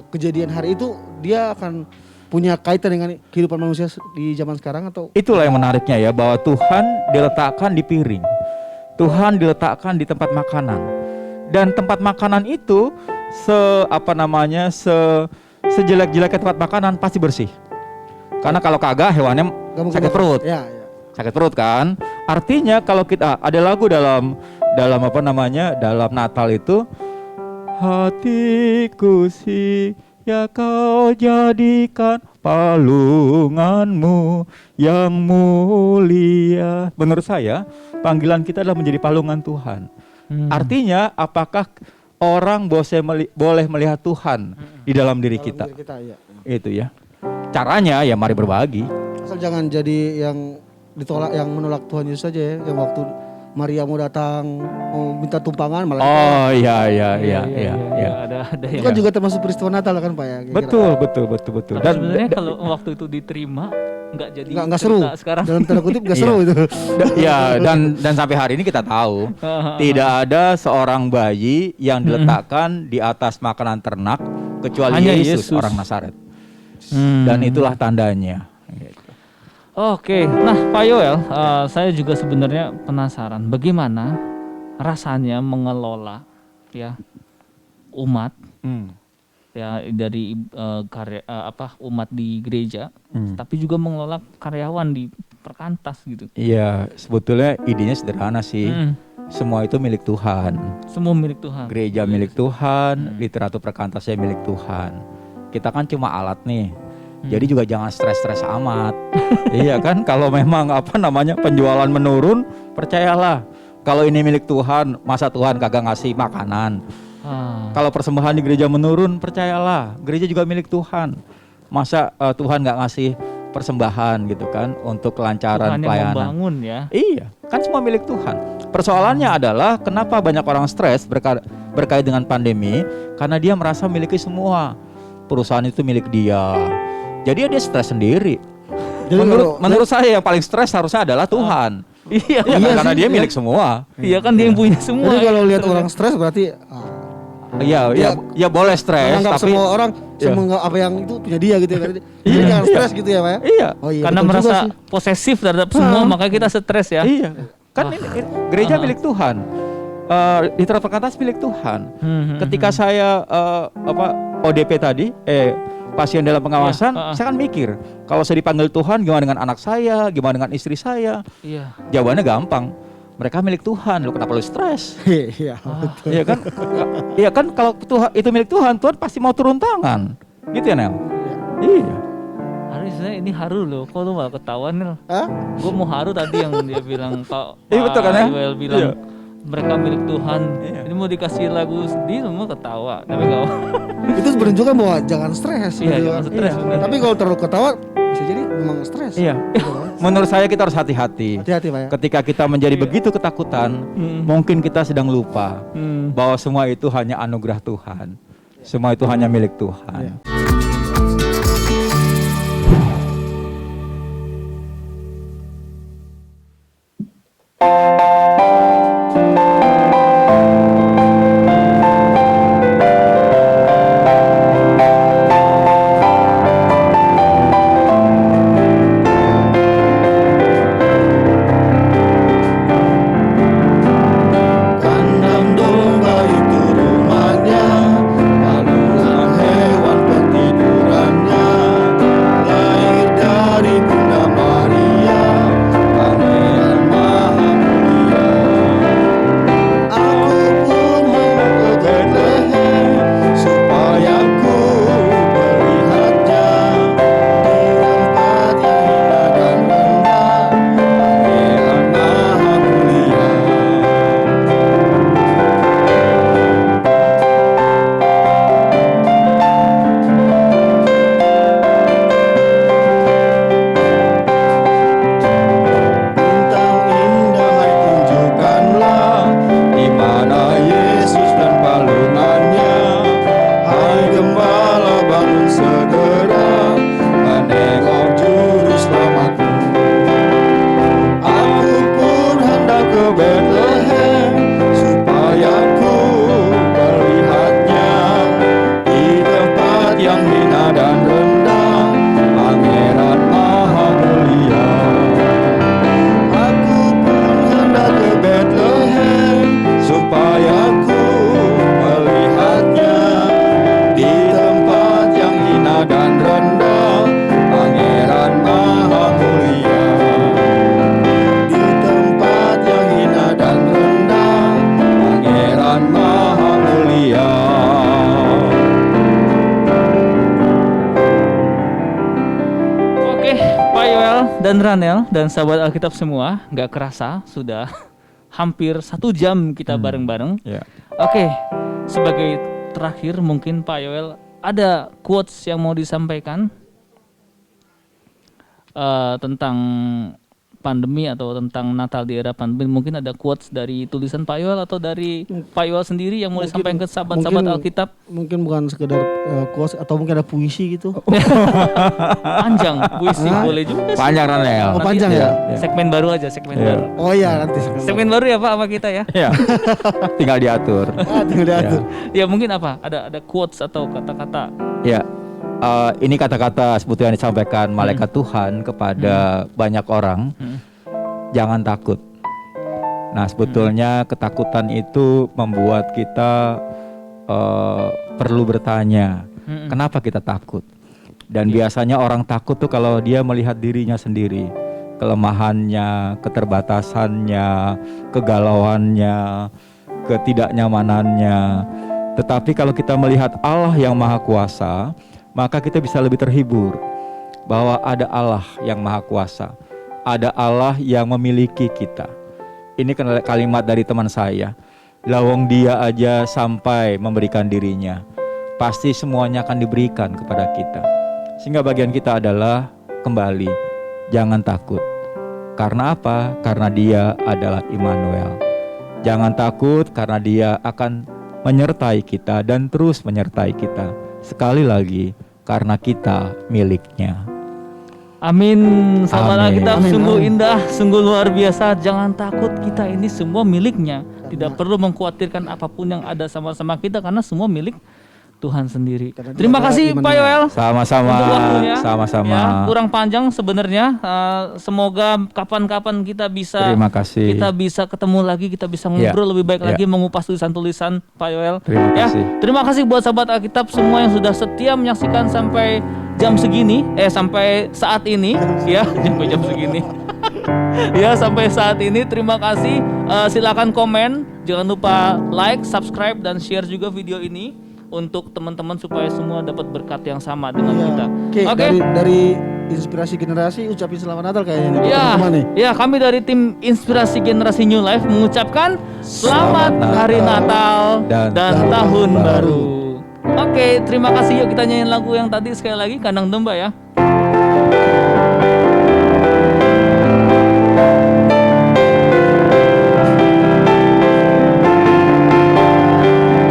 kejadian hari itu dia akan punya kaitan dengan kehidupan manusia di zaman sekarang atau Itulah yang menariknya ya, bahwa Tuhan diletakkan di piring. Tuhan diletakkan di tempat makanan. Dan tempat makanan itu sejelek-jeleknya tempat makanan pasti bersih. Karena kalau kagak hewannya Nggak mungkin sakit makan. perut. Ya. Sakit perut kan? Artinya kalau kita ada lagu dalam dalam Natal itu, hatiku sih ya kau jadikan palunganmu yang mulia. Menurut saya panggilan kita adalah menjadi palungan Tuhan. Artinya apakah orang boleh melihat Tuhan di dalam diri kita? Dalam diri kita, iya. Itu ya. Caranya ya mari berbagi. Asal jangan jadi yang ditolak, yang menolak Tuhan Yesus saja ya, yang waktu Maria mau datang mau minta tumpangan malah Oh iya. Ada itu yang kan juga termasuk peristiwa Natal kan Pak ya. kira-kira. Betul. Tapi sebenarnya kalau waktu itu diterima nggak jadi Nggak seru. cerita sekarang. Dalam tanda kutip nggak seru Iya. itu. dan sampai hari ini kita tahu tidak ada seorang bayi yang diletakkan di atas makanan ternak kecuali Hanya Yesus, Yesus. orang Nazaret. Hmm. Dan itulah tandanya. Oke, nah Pak Yoel, saya juga sebenarnya penasaran bagaimana rasanya mengelola ya umat ya dari umat di gereja, tapi juga mengelola karyawan di perkantas gitu. Iya, sebetulnya idenya sederhana sih. Semua itu milik Tuhan. Semua milik Tuhan. Gereja milik Tuhan, literatur perkantasnya milik Tuhan. Kita kan cuma alat nih. Jadi juga jangan stres-stres amat. Iya kan, kalau memang penjualan menurun, percayalah. Kalau ini milik Tuhan, masa Tuhan kagak ngasih makanan. Kalau persembahan di gereja menurun, percayalah, gereja juga milik Tuhan. Masa Tuhan nggak ngasih persembahan gitu kan untuk kelancaran Tuhan yang pelayanan. membangun ya. Iya, kan semua milik Tuhan. Persoalannya adalah kenapa banyak orang stres berkait dengan pandemi, karena dia merasa memiliki semua. Perusahaan itu milik dia. Jadi dia stres sendiri. Jadi Menurut saya yang paling stres harusnya adalah Tuhan. Iya, Iya, iya karena sih, dia iya. milik semua. iya kan dia yang punya semua. Jadi kalau lihat orang stres berarti Iya, boleh stres, menganggap tapi semua orang Iya. semua apa yang itu punya dia gitu ya. Jadi jangan stres gitu ya Pak ya. iya, Oh iya. karena betul juga merasa sih. posesif terhadap semua, makanya kita stres ya. iya. Kan ini gereja milik Tuhan. Literatur perkantas milik Tuhan. Ketika saya ODP tadi, pasien dalam pengawasan, saya kan mikir, kalau saya dipanggil Tuhan, gimana dengan anak saya, gimana dengan istri saya? Iya. Jawabannya gampang. Mereka milik Tuhan, lu kenapa lu stres? Iya. Iya kan? Iya kan, kalau Tuhan itu milik Tuhan, Tuhan pasti mau turun tangan. Gitu ya, Nel? Iya. Harusnya ini haru loh, kok lu malah ketawa Nel? Hah? Gue mau haru tadi yang dia bilang Pak Iya, betul kan, ya? Yoel bilang Iya. mereka milik Tuhan. Iya. Ini mau dikasih lagu sedih semua ketawa, tapi gak Itu menunjukkan bahwa jangan stres. Iya, gitu jangan kan. stres, bener. Tapi kalau terlalu ketawa bisa jadi memang stres. Iya. Menurut saya kita harus hati-hati. Hati-hati Pak ya. Ketika kita menjadi begitu ketakutan, mungkin kita sedang lupa bahwa semua itu hanya anugerah Tuhan. Semua itu hanya milik Tuhan. Kandang domba itu rumahnya, palungan hewan petidurannya. Lahir dari Bunda Maria, Pangeran Maha Mulia. Aku pun mau ke Bethlehem, supaya ku melihatnya di tempat yang indah dan rendah, Pangeran Maha Mulia. Bintang indah hai tunjukkanlah di mana Yesus dan palungannya. Hai gembala bangun segera, menengok juru selamatmu. Aku pun hendak ke Bethlehem, supaya ku melihatnya di tempat yang hina dan rendah, Pangeran Maha Mulia. Aku pun hendak ke Bethlehem, supaya ku melihatnya di tempat yang hina dan rendah, Pangeran Maha Mulia. Di tempat yang hina dan rendah, Pangeran Maha Mulia. Oke, Pak Yoel dan Ranel dan sahabat Alkitab semua, nggak kerasa sudah hampir 1 jam kita bareng-bareng. Iya. Oke, sebagai terakhir mungkin Pak Yoel ada quotes yang mau disampaikan tentang pandemi atau tentang Natal di era pandemi, mungkin ada quotes dari tulisan Pak Yoel atau dari Pak Yoel sendiri yang mau disampaikan ke sahabat-sahabat Alkitab? Mungkin bukan sekedar quotes atau mungkin ada puisi gitu. Panjang puisi boleh juga sih. Panjang Ranel. Oh, panjang ya? Segmen baru aja, segmen baru. Oh iya nanti. Segmen baru ya Pak apa kita ya? Ya. Tinggal diatur. Tinggal diatur. Ya mungkin apa? Ada quotes atau kata-kata. Ya. Ini kata-kata sebetulnya yang disampaikan malaikat Tuhan kepada banyak orang. Jangan takut. Nah, sebetulnya ketakutan itu membuat kita perlu bertanya, kenapa kita takut? Dan biasanya orang takut tuh kalau dia melihat dirinya sendiri, kelemahannya, keterbatasannya, kegalauannya, ketidaknyamanannya. Tetapi kalau kita melihat Allah yang Maha Kuasa, maka kita bisa lebih terhibur bahwa ada Allah yang Maha Kuasa, ada Allah yang memiliki kita. Ini kalimat dari teman saya. Lawang dia aja sampai memberikan dirinya, pasti semuanya akan diberikan kepada kita. Sehingga bagian kita adalah kembali, jangan takut. Karena apa? Karena dia adalah Immanuel. Jangan takut karena dia akan menyertai kita dan terus menyertai kita. Sekali lagi, karena kita miliknya. Amin. Sahabat Amin. Alkitab, Amin, sungguh amin. indah, sungguh luar biasa. Jangan takut, kita ini semua miliknya. Tidak perlu mengkhawatirkan apapun yang ada sama-sama kita karena semua milik Tuhan sendiri. Karena Terima dia kasih adalah Pak Yoel. Sama-sama. Untuk waktunya. Sama-sama. Ya, kurang panjang sebenarnya. Semoga kapan-kapan kita bisa Terima kasih. kita bisa ketemu lagi, kita bisa ngobrol lebih baik Ya. lagi, mengupas tulisan-tulisan Pak Yoel. Terima Ya, kasih. terima kasih buat sahabat Alkitab semua yang sudah setia menyaksikan sampai jam segini, sampai saat ini, ya, sampai jam segini. Ya, sampai saat ini terima kasih. Silakan komen, jangan lupa like, subscribe dan share juga video ini untuk teman-teman supaya semua dapat berkat yang sama dengan Iya. kita. Oke, dari Inspirasi Generasi ucapin selamat Natal kayaknya nih. Ya, teman-teman nih. ya, kami dari tim Inspirasi Generasi New Life mengucapkan selamat Selamat Hari Natal Natal dan dan Tahun Tahun Baru. Oke, terima kasih. Yuk kita nyanyiin lagu yang tadi sekali lagi, Kandang Domba ya.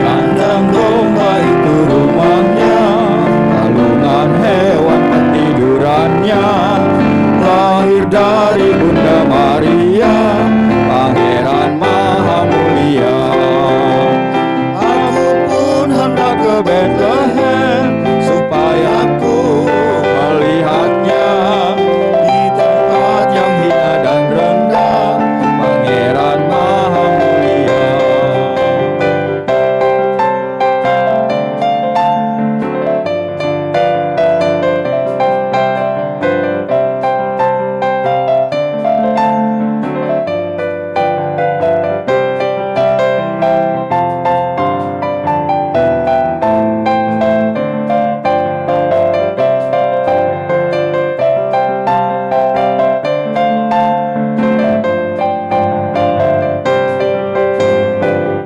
Kandang domba itu rumahnya, palungan hewan petidurannya. Lahir dari Bunda Maria, Pangeran Maha Mulia. Aku pun hendak ke Bethlehem supaya aku melihatnya di tempat yang hina dan rendah, Pangeran Maha Mulia.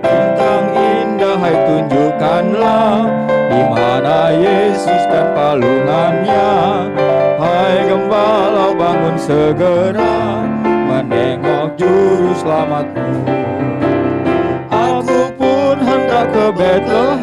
Bintang indah, hai tunjukkanlah di mana Yesus dan palungannya. Hai gembala, bangun segera menengok juru selamatmu. Aku pun hendak ke Bethlehem